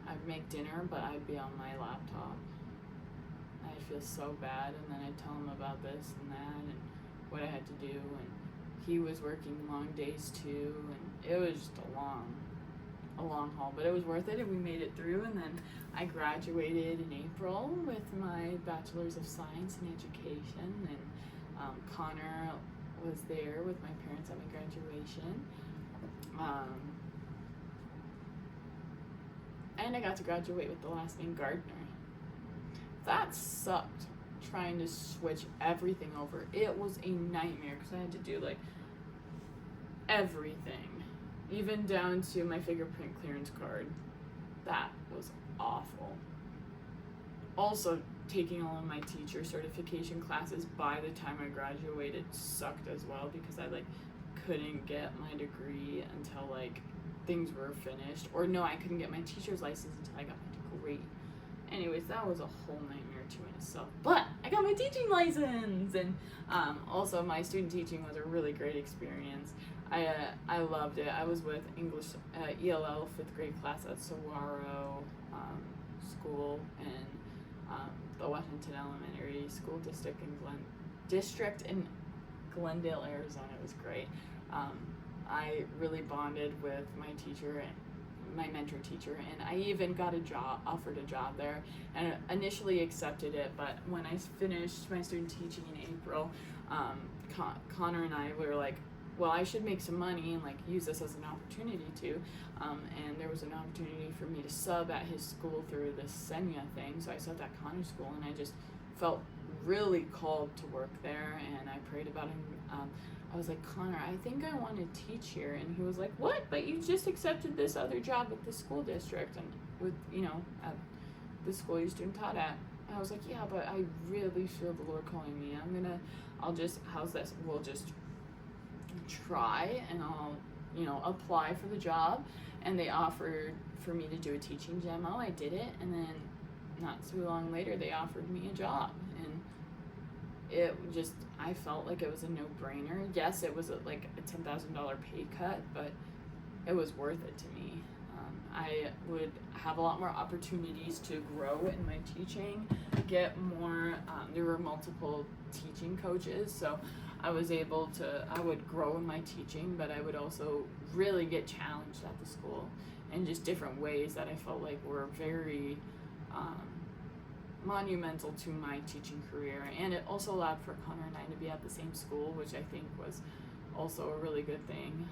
I'd make dinner, but I'd be on my laptop. I'd feel so bad, and then I'd tell him about this and that, and what I had to do, and he was working long days too, and it was just a long haul, but it was worth it, and we made it through. And then I graduated in April with my Bachelor's of Science in Education, and Connor was there with my parents at my graduation, and I got to graduate with the last name Gardner. That sucked, trying to switch everything over. It was a nightmare because I had to do like everything, even down to my fingerprint clearance card. That was awful. Also, taking all of my teacher certification classes by the time I graduated sucked as well, because I couldn't get my degree until things were finished, or no, I couldn't get my teacher's license until I got my degree. Anyways, that was a whole nightmare too in itself. But I got my teaching license, and also my student teaching was a really great experience. I loved it. I was with English ELL 5th grade class at Saguaro School in the Washington Elementary School District in Glendale, Arizona. It was great. I really bonded with my teacher and my mentor teacher, and I even got offered a job there, and initially accepted it. But when I finished my student teaching in April, Connor and I were like, well, I should make some money and like use this as an opportunity to, and there was an opportunity for me to sub at his school through this Senya thing. So I subbed at Connor's school, and I just felt really called to work there, and I prayed about him. I was like, Connor, I think I want to teach here. And he was like, what? But you just accepted this other job at the school district and with, at the school your student taught at. And I was like, yeah, but I really feel the Lord calling me. How's this? We'll just try, and I'll, apply for the job. And they offered for me to do a teaching demo. I did it. And then not too long later, they offered me a job. And I felt like it was a no-brainer. Yes, it was like a $10,000 pay cut, but it was worth it to me. I would have a lot more opportunities to grow in my teaching, get more, there were multiple teaching coaches, so I would grow in my teaching, but I would also really get challenged at the school in just different ways that I felt like were very, monumental to my teaching career. And it also allowed for Connor and I to be at the same school, which I think was also a really good thing.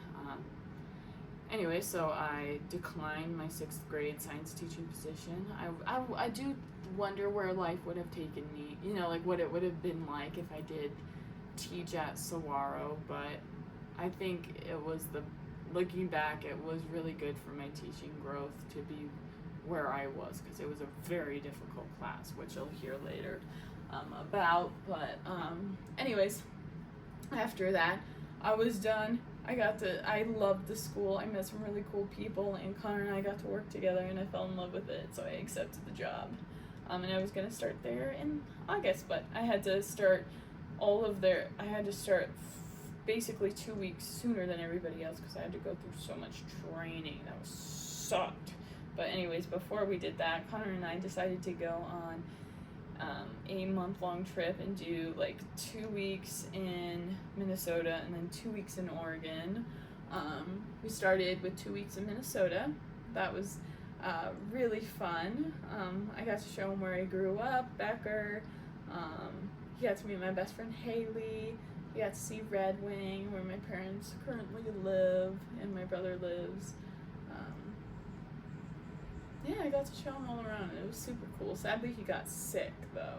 Anyway, so I declined my 6th grade science teaching position. I do wonder where life would have taken me, like what it would have been like if I did teach at Saguaro, but I think looking back, it was really good for my teaching growth to be where I was, because it was a very difficult class, which you'll hear later about. But anyways, after that, I was done. I loved the school. I met some really cool people, and Connor and I got to work together, and I fell in love with it, so I accepted the job. And I was gonna start there in August, but I had to start basically 2 weeks sooner than everybody else, because I had to go through so much training. That was sucked. But anyways, before we did that, Connor and I decided to go on a month-long trip and do like 2 weeks in Minnesota and then 2 weeks in Oregon. We started with 2 weeks in Minnesota. That was really fun. I got to show him where I grew up, Becker. He got to meet my best friend Haley. He got to see Red Wing, where my parents currently live and my brother lives. Yeah, I got to show him all around. It was super cool. Sadly, he got sick, though.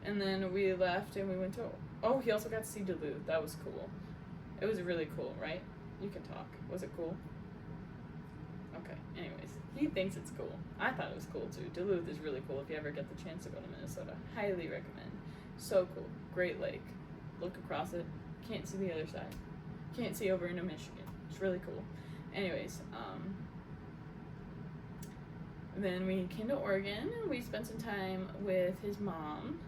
And then we left and we went to... Oh, he also got to see Duluth. That was cool. It was really cool, right? You can talk. Was it cool? Okay, anyways. He thinks it's cool. I thought it was cool, too. Duluth is really cool if you ever get the chance to go to Minnesota. Highly recommend. So cool. Great lake. Look across it. Can't see the other side. Can't see over into Michigan. It's really cool. Anyways, then we came to Oregon, and we spent some time with his mom,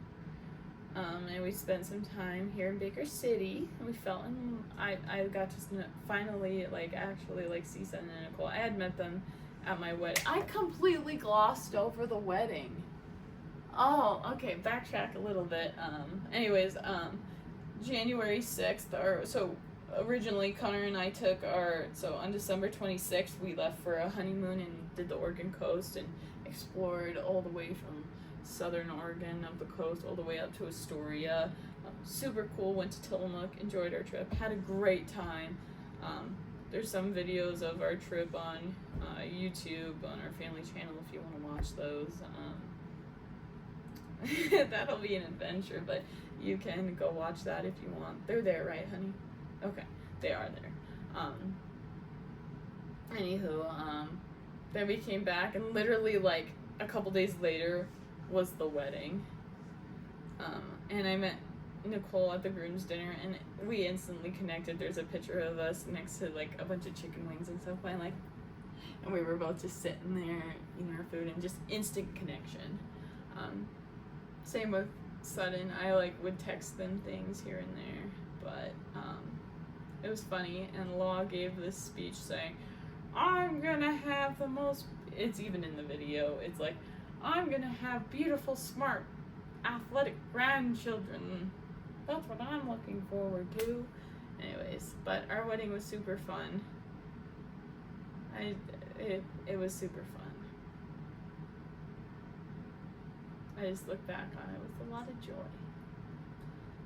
and we spent some time here in Baker City, and we fell in, I got to finally, actually, see Sen and Nicole. I had met them at my wedding. I completely glossed over the wedding. Oh, okay, backtrack a little bit. Anyways, January 6th, originally Connor and I on December 26th, we left for a honeymoon and did the Oregon coast and explored all the way from southern Oregon up the coast all the way up to Astoria. Super cool, went to Tillamook, enjoyed our trip, had a great time. There's some videos of our trip on YouTube, on our family channel if you want to watch those. That'll be an adventure, but you can go watch that if you want. They're there, right, honey? Okay, they are there. Then we came back, and literally a couple days later was the wedding. And I met Nicole at the groom's dinner, and we instantly connected. There's a picture of us next to a bunch of chicken wings and stuff. I'm like, and we were both just sitting there eating our food and just instant connection. Same with Sudden. I would text them things here and there, but it was funny. And Law gave this speech saying, "I'm gonna have the most." It's even in the video. It's like, "I'm gonna have beautiful, smart, athletic grandchildren. That's what I'm looking forward to." Anyways, but our wedding was super fun. It was super fun. I just look back on it with a lot of joy.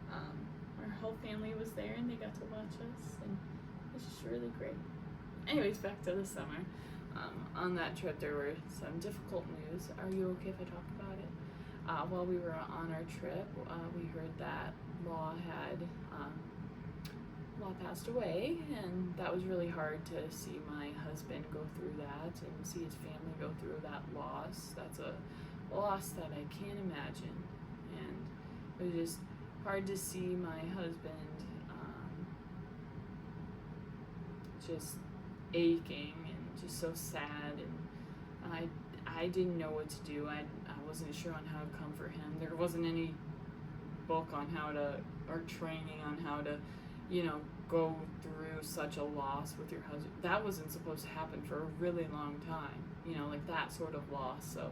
Our whole family was there and they got to watch us, and it was just really great. Anyways, back to the summer. On that trip, there were some difficult news. Are you okay if I talk about it? While we were on our trip, we heard that Law passed away, and that was really hard to see my husband go through that and see his family go through that loss. That's a loss that I can't imagine, and it was just hard to see my husband just aching and just so sad, and I didn't know what to do. I wasn't sure on how to comfort him. There wasn't any book on how to, or training on how to, go through such a loss with your husband. That wasn't supposed to happen for a really long time, like that sort of loss. So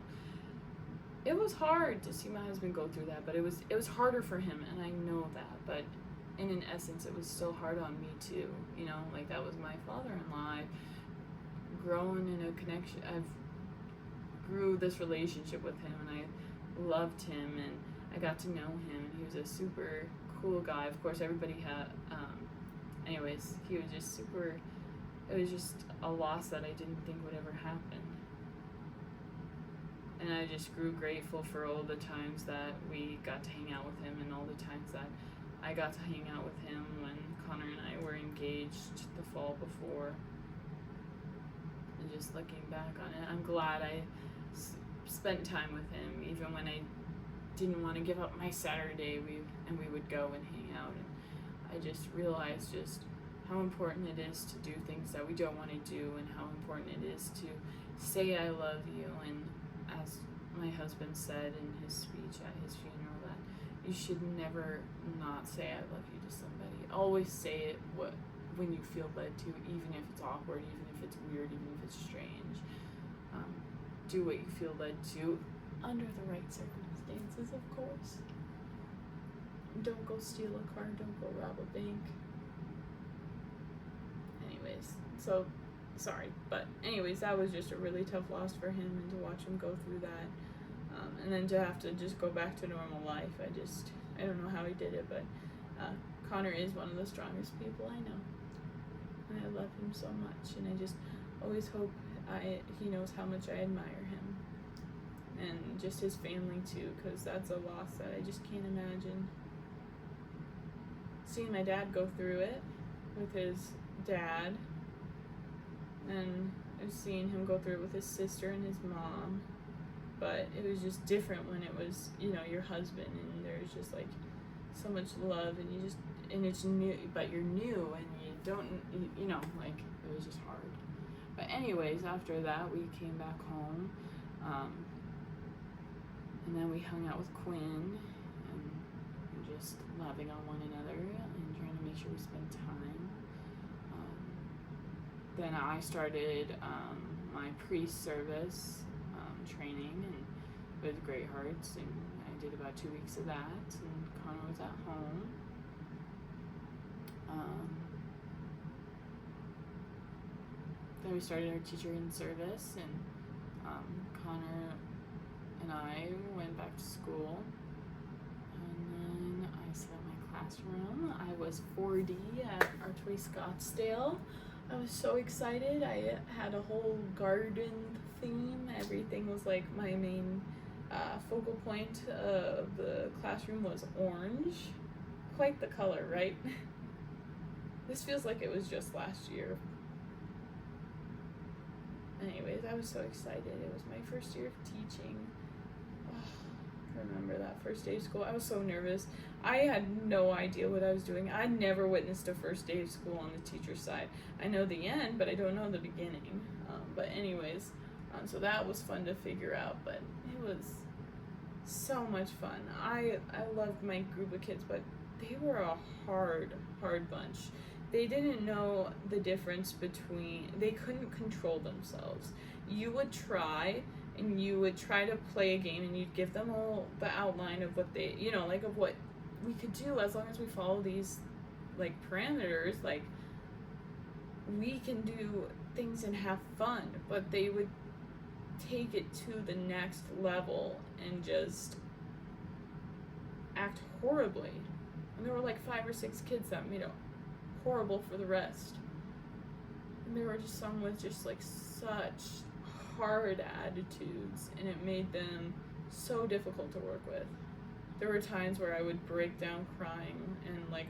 it was hard to see my husband go through that, but it was harder for him, and I know that. But in essence, it was still hard on me too. Like that was my father-in-law. I've grown in a connection. I've grew this relationship with him, and I loved him, and I got to know him, and he was a super cool guy. Of course, everybody had. Anyways, he was just super. It was just a loss that I didn't think would ever happen. And I just grew grateful for all the times that we got to hang out with him, and all the times that I got to hang out with him when Connor and I were engaged the fall before. And just looking back on it, I'm glad I spent time with him, even when I didn't want to give up my Saturday. We would go and hang out, and I just realized just how important it is to do things that we don't want to do, and how important it is to say I love you. And as my husband said in his speech at his funeral, that you should never not say I love you to somebody. Always say it when you feel led to, even if it's awkward, even if it's weird, even if it's strange. Do what you feel led to under the right circumstances, of course. Don't go steal a car, don't go rob a bank. Anyways, so sorry, but anyways, that was just a really tough loss for him, and to watch him go through that, and then to have to just go back to normal life. I don't know how he did it, but Connor is one of the strongest people I know, and I love him so much, and I just always hope he knows how much I admire him, and just his family too, because that's a loss that I just can't imagine. Seeing my dad go through it with his dad, and seeing him go through it with his sister and his mom, but it was just different when it was, your husband, and there's just like so much love, and it's new, but you're new, and you don't, it was just hard. But anyways, after that, we came back home, and then we hung out with Quinn, and just loving on one another and trying to make sure we spend time. Then I started my priest service training, and with Great Hearts, and I did about 2 weeks of that, and Connor was at home. Then we started our teacher in service, and Connor and I went back to school, and then I set up my classroom. I was 4D at Archway Scottsdale. I was so excited. I had a whole garden theme. Everything was like my main focal point of the classroom was orange. Quite the color, right? This feels like it was just last year. Anyways, I was so excited. It was my first year of teaching. I remember that first day of school. I was so nervous. I had no idea what I was doing. I'd never witnessed a first day of school on the teacher's side. I know the end, but I don't know the beginning. But anyways, so that was fun to figure out, but it was so much fun. I loved my group of kids, but they were a hard bunch. They didn't know the difference between, they couldn't control themselves. You would try, and you would try to play a game, and you'd give them all the outline of what they, like of what we could do as long as we follow these, like, parameters, like, we can do things and have fun. But they would take it to the next level and just act horribly. And there were like 5 or 6 kids that made it horrible for the rest. And there were just some with just like such hard attitudes, and it made them so difficult to work with. There were times where I would break down crying and like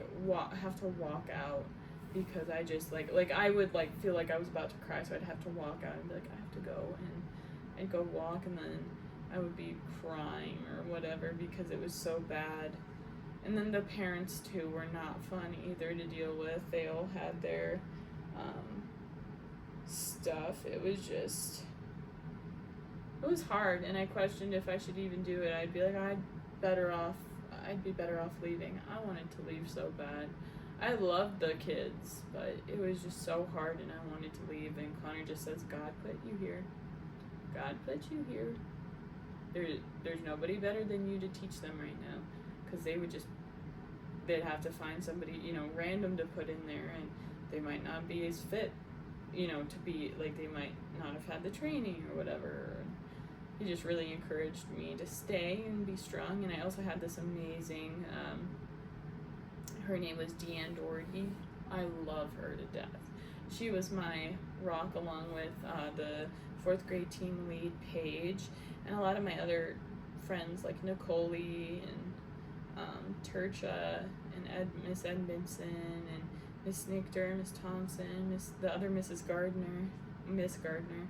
have to walk out because I just like I would like feel like I was about to cry, so I'd have to walk out and be like, I have to go, and I'd go walk, and then I would be crying or whatever because it was so bad. And then the parents too were not fun either to deal with. They all had their stuff. It was hard, and I questioned if I should even do it. I'd be like, I'd be better off leaving. I wanted to leave so bad. I loved the kids, but it was just so hard, and I wanted to leave. And Connor just says, God put you here. God put you here. There's nobody better than you to teach them right now, because they'd have to find somebody, random to put in there, and they might not be as fit, to be, like, they might not have had the training or whatever. He just really encouraged me to stay and be strong. And I also had this amazing, her name was Deanne Doherty. I love her to death. She was my rock, along with the 4th grade team lead, Paige, and a lot of my other friends like Nicole and Tercha and Miss Edmondson and Miss Nichter, Miss Thompson, the other Mrs. Gardner, Miss Gardner.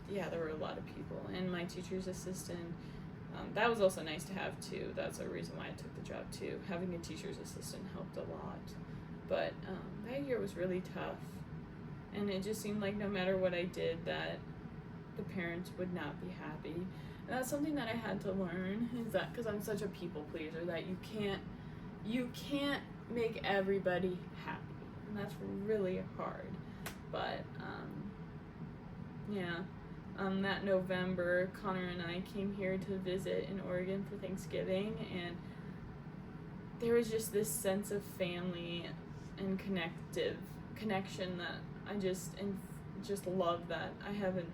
Yeah, there were a lot of people, and my teacher's assistant. That was also nice to have too. That's a reason why I took the job too. Having a teacher's assistant helped a lot. But that year was really tough, and it just seemed like no matter what I did, that the parents would not be happy. And that's something that I had to learn, is that because I'm such a people pleaser, that you can't make everybody happy, and that's really hard. But that November, Connor and I came here to visit in Oregon for Thanksgiving, and there was just this sense of family and connection that I just love, that I haven't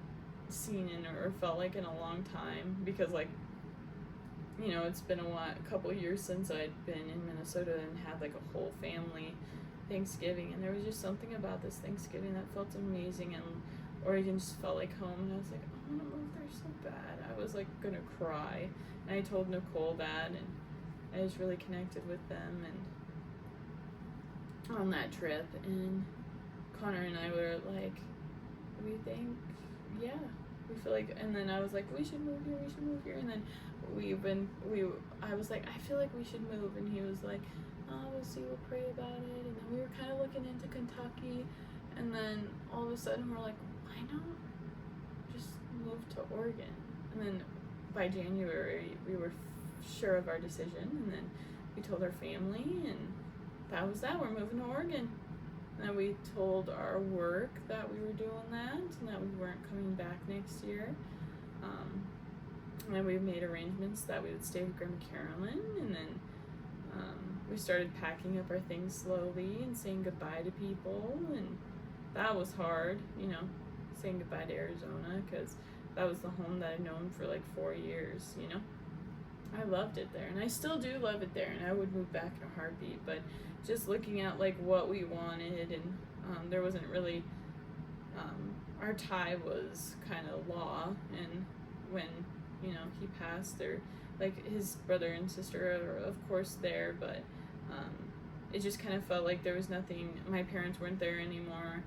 seen or felt like in a long time, because it's been a couple years since I'd been in Minnesota and had like a whole family Thanksgiving, and there was just something about this Thanksgiving that felt amazing, and Oregon just felt like home, and I was like, I want to move there so bad. I was like gonna cry, and I told Nicole that, and I just really connected with them and on that trip. And Connor and I were like, we think, yeah, we feel like, and then I was like, we should move here, and then I was like, I feel like we should move, and he was like, we'll see, we'll pray about it. And then we were kind of looking into Kentucky, and then all of a sudden we're like, why not just move to Oregon? And then by January we were sure of our decision, and then we told our family, and that was that. We're moving to Oregon. And then we told our work that we were doing that, and that we weren't coming back next year. And then we made arrangements that we would stay with Grandma Carolyn, and then we started packing up our things slowly and saying goodbye to people, and that was hard, saying goodbye to Arizona, because that was the home that I'd known for like 4 years. I loved it there, and I still do love it there, and I would move back in a heartbeat. But just looking at like what we wanted, and there wasn't really, our tie was kind of law, and when he passed, there, like, his brother and sister are of course there, but it just kind of felt like there was nothing. My parents weren't there anymore.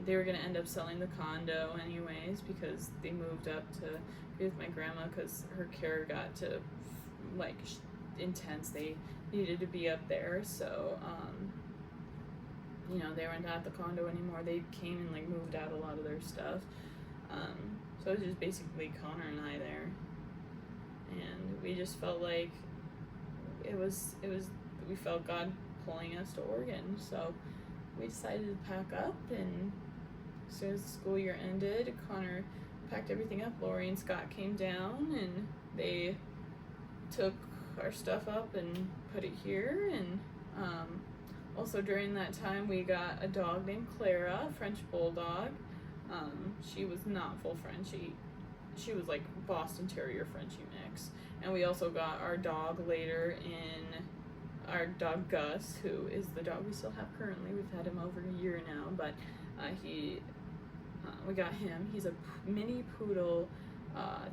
They were going to end up selling the condo anyways, because they moved up to be with my grandma, because her care got to intense. They needed to be up there, so you know, they weren't at the condo anymore. They came and like moved out a lot of their stuff. So it was just basically Connor and I there, and we just felt like we felt God pulling us to Oregon. So we decided to pack up, and as soon as the school year ended, Connor packed everything up. Lori and Scott came down, and they took our stuff up and put it here. And also during that time, we got a dog named Clara, a French bulldog. She was not full French. She was like Boston Terrier Frenchie mix. And we also got our dog later in our dog Gus, who is the dog we still have currently. We've had him over a year now, but we got him. He's a mini poodle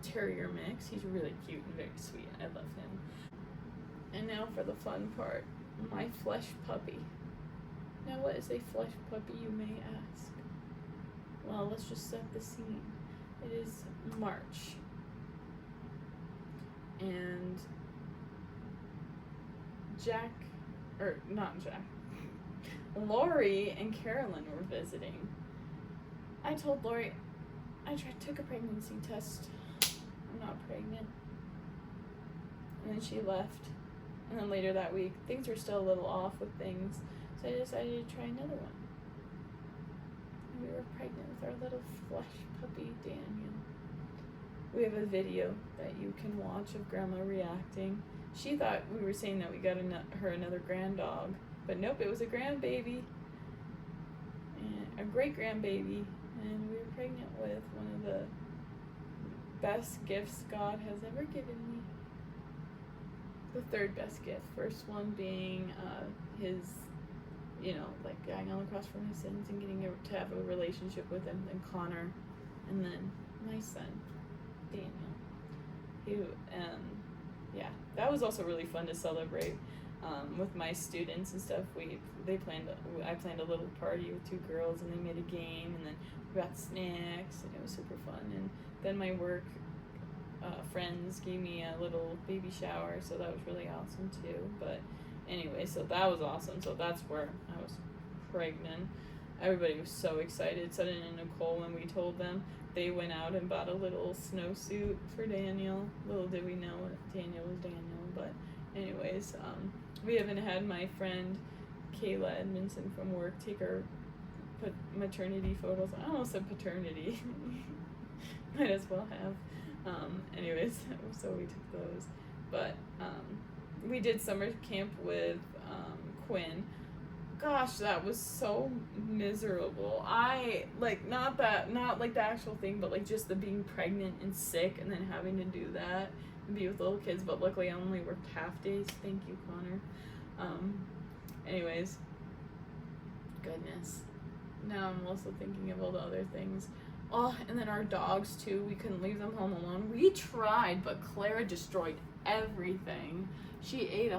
terrier mix. He's really cute and very sweet. I love him. And now for the fun part, my flesh puppy. Now what is a flesh puppy, you may ask? Well, let's just set the scene. It is March, and Lori and Carolyn were visiting. I told Lori, took a pregnancy test. I'm not pregnant. And then she left. And then later that week, things were still a little off with things, so I decided to try another one. And we were pregnant with our little flesh puppy, Daniel. We have a video that you can watch of Grandma reacting. She thought we were saying that we got her another grand dog, but nope, it was a grandbaby, and a great grandbaby, and we were pregnant with one of the best gifts God has ever given me. The third best gift. First one being his, like dying on the cross for his sins and getting to have a relationship with him, then Connor, and then my son, Daniel. That was also really fun to celebrate with my students and stuff. I planned a little party with 2 girls, and they made a game, and then we got snacks, and it was super fun. And then my work friends gave me a little baby shower, so that was really awesome too. But anyway, so that was awesome. So that's where I was pregnant. Everybody was so excited. Sudden and Nicole, when we told them, they went out and bought a little snowsuit for Daniel. Little did we know Daniel was Daniel. But anyways, we haven't had my friend Kayla Edmondson from work put maternity photos. I almost said paternity. Might as well have. Anyways, so we took those. But we did summer camp with Quinn. Gosh, that was so miserable. Not like the actual thing, but like just the being pregnant and sick and then having to do that and be with little kids. But luckily I only worked half days. Thank you, Connor. Anyways, goodness. Now I'm also thinking of all the other things. Oh, and then our dogs too. We couldn't leave them home alone. We tried, but Clara destroyed everything. She ate a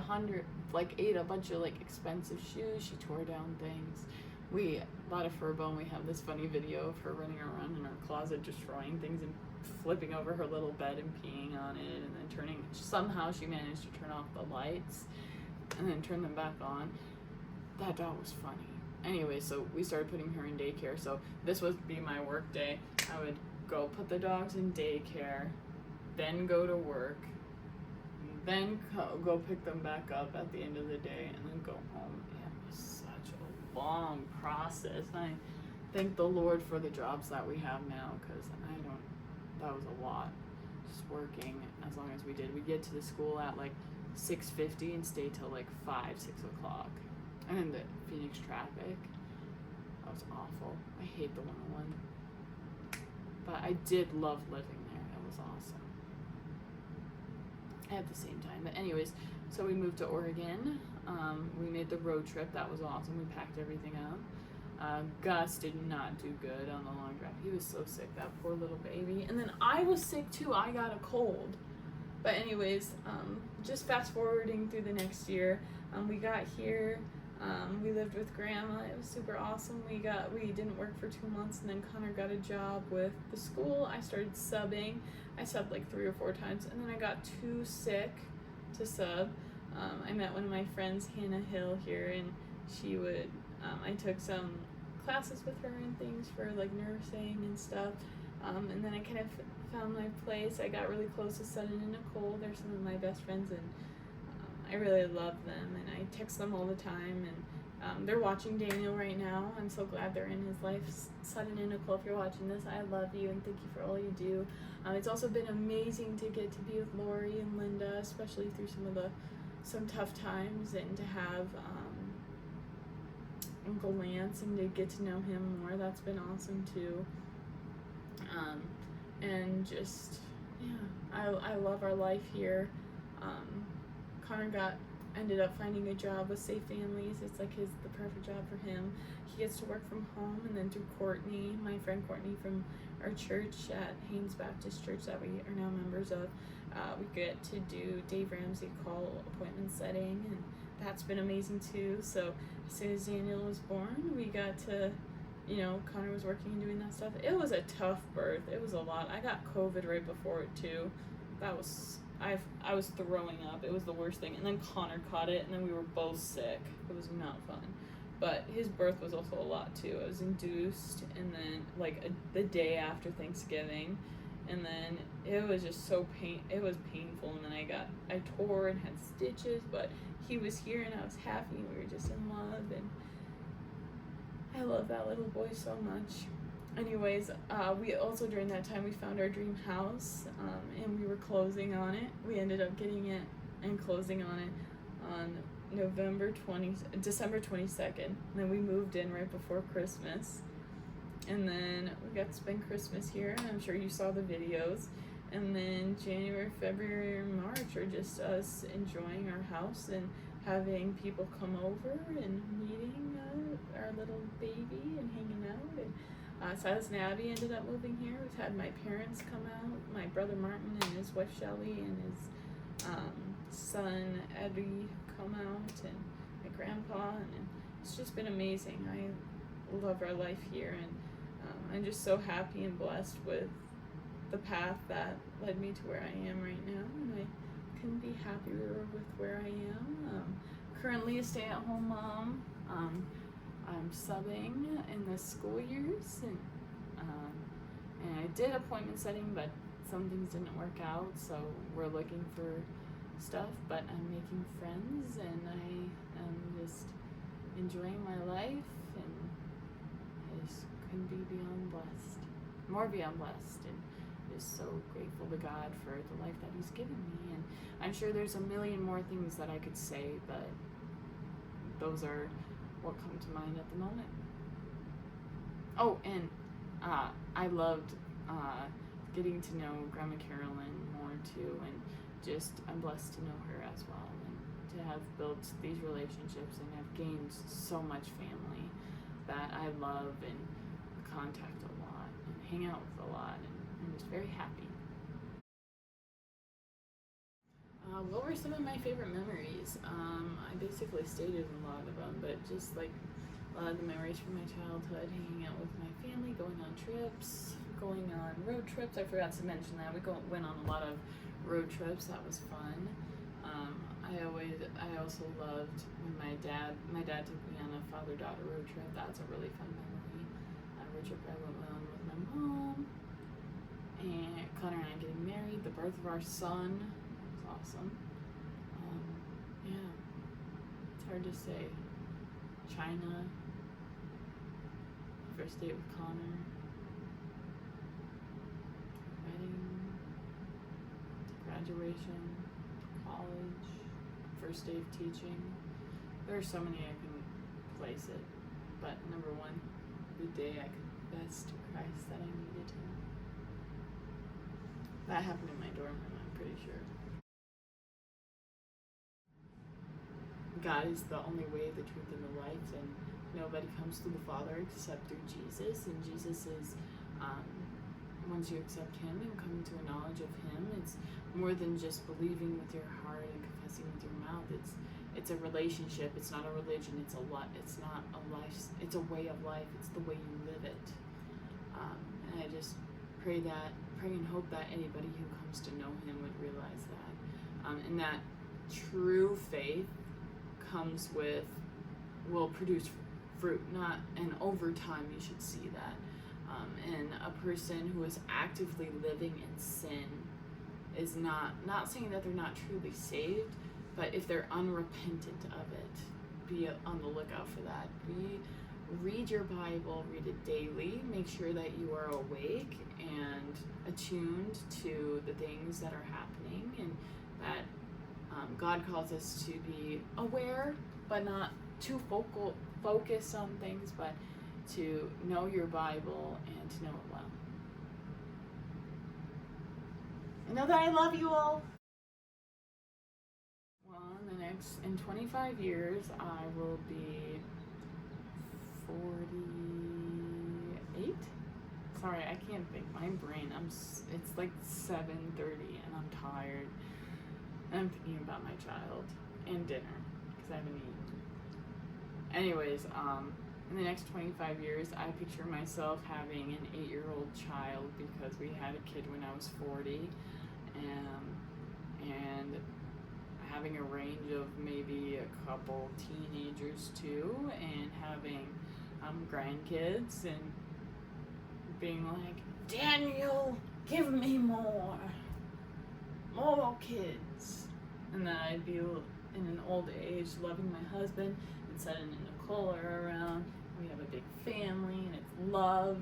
bunch of expensive shoes. She tore down things. We bought a fur bone. We have this funny video of her running around in our closet destroying things and flipping over her little bed and peeing on it, and then somehow she managed to turn off the lights and then turn them back on. That dog was funny. Anyway, so we started putting her in daycare. So this would be my work day. I would go put the dogs in daycare, then go to work, then go pick them back up at the end of the day, and then go home. It was such a long process. And I thank the Lord for the jobs that we have now, because that was a lot. Just working as long as we did. We get to the school at 6:50 and stay till 5, 6 o'clock. And then the Phoenix traffic, that was awful. I hate the 101. But I did love living there. It was awesome. At the same time. But anyways, so we moved to Oregon. We made the road trip. That was awesome. We packed everything up. Gus did not do good on the long drive. He was so sick, that poor little baby. And then I was sick too. I got a cold. But anyways, just fast forwarding through the next year, we got here. We lived with Grandma. It was super awesome. We didn't work for 2 months, and then Connor got a job with the school. I started subbing. I subbed 3 or 4 times, and then I got too sick to sub. I met one of my friends, Hannah Hill, here, and she would I took some classes with her and things for like nursing and stuff. And then I kind of found my place. I got really close to Sutton and Nicole. They're some of my best friends, and I really love them, and I text them all the time, and they're watching Daniel right now. I'm so glad they're in his life. Sutton and Nicole, if you're watching this, I love you and thank you for all you do. It's also been amazing to get to be with Lori and Linda, especially through some tough times, and to have Uncle Lance and to get to know him more. That's been awesome too. And just, yeah, I love our life here. Connor ended up finding a job with Safe Families. It's like the perfect job for him. He gets to work from home, and then through Courtney, my friend Courtney from our church at Haynes Baptist Church that we are now members of, we get to do Dave Ramsey call appointment setting, and that's been amazing too. So as soon as Daniel was born, we got to, Connor was working and doing that stuff. It was a tough birth. It was a lot. I got COVID right before it too. I was throwing up. It was the worst thing. And then Connor caught it, and then we were both sick. It was not fun. But his birth was also a lot too. I was induced, and then the day after Thanksgiving, and then it was just it was painful. And then I tore and had stitches, but he was here, and I was happy, and we were just in love, and I love that little boy so much. Anyways, we also, during that time, we found our dream house, and we were closing on it. We ended up getting it and closing on it on December 22nd. And then we moved in right before Christmas. And then we got to spend Christmas here, and I'm sure you saw the videos. And then January, February, and March are just us enjoying our house and having people come over and meeting our little baby and hanging out. And Silas and Abby ended up moving here. We've had my parents come out, my brother Martin and his wife Shelly and his son Eddie come out, and my grandpa, and it's just been amazing. I love our life here, and I'm just so happy and blessed with the path that led me to where I am right now, and I couldn't be happier with where I am. Currently a stay-at-home mom. I'm subbing in the school years, and I did appointment setting, but some things didn't work out, so we're looking for stuff, but I'm making friends, and I am just enjoying my life, and I just couldn't be more beyond blessed, and just so grateful to God for the life that He's given me. And I'm sure there's a million more things that I could say, but those are what come to mind at the moment. Oh, and I loved getting to know Grandma Carolyn more too, and just I'm blessed to know her as well, and to have built these relationships and have gained so much family that I love and contact a lot and hang out with a lot, and I'm just very happy. What were some of my favorite memories? I basically stated a lot of them, but just like a lot of the memories from my childhood, hanging out with my family, going on trips, going on road trips. I forgot to mention that. Went on a lot of road trips. That was fun. I also loved when my dad took me on a father-daughter road trip. That's a really fun memory. A road trip I went on with my mom, and Connor and I getting married, the birth of our son. Awesome. Yeah, it's hard to say. China, first date with Connor, wedding, graduation, college, first day of teaching. There are so many I can place it, but number one, the day I confessed to Christ that I needed Him. That happened in my dorm room, I'm pretty sure. God is the only way, the truth, and the life, and nobody comes to the Father except through Jesus. And Jesus is, once you accept Him and come to a knowledge of Him, it's more than just believing with your heart and confessing with your mouth. It's a relationship. It's not a religion. It's not a life. It's a way of life. It's the way you live it. And I just pray and hope that anybody who comes to know Him would realize that, and that true faith will produce fruit, not, and over time you should see that. And a person who is actively living in sin is not saying that they're not truly saved, but if they're unrepentant of it, be on the lookout for that. Read your Bible, read it daily, make sure that you are awake and attuned to the things that are happening, and that God calls us to be aware, but not too focus on things, but to know your Bible and to know it well. I know that I love you all. Well, in 25 years, I will be 48. Sorry, I can't think. My brain. It's like 7:30, and I'm tired. And I'm thinking about my child and dinner because I haven't eaten. Anyways, in the next 25 years, I picture myself having an 8-year-old child because we had a kid when I was 40, and having a range of maybe a couple teenagers too, and having grandkids, and being like, Daniel, give me more kids. And then I'd be in an old age loving my husband and sending Nicole around. We have a big family, and it's love,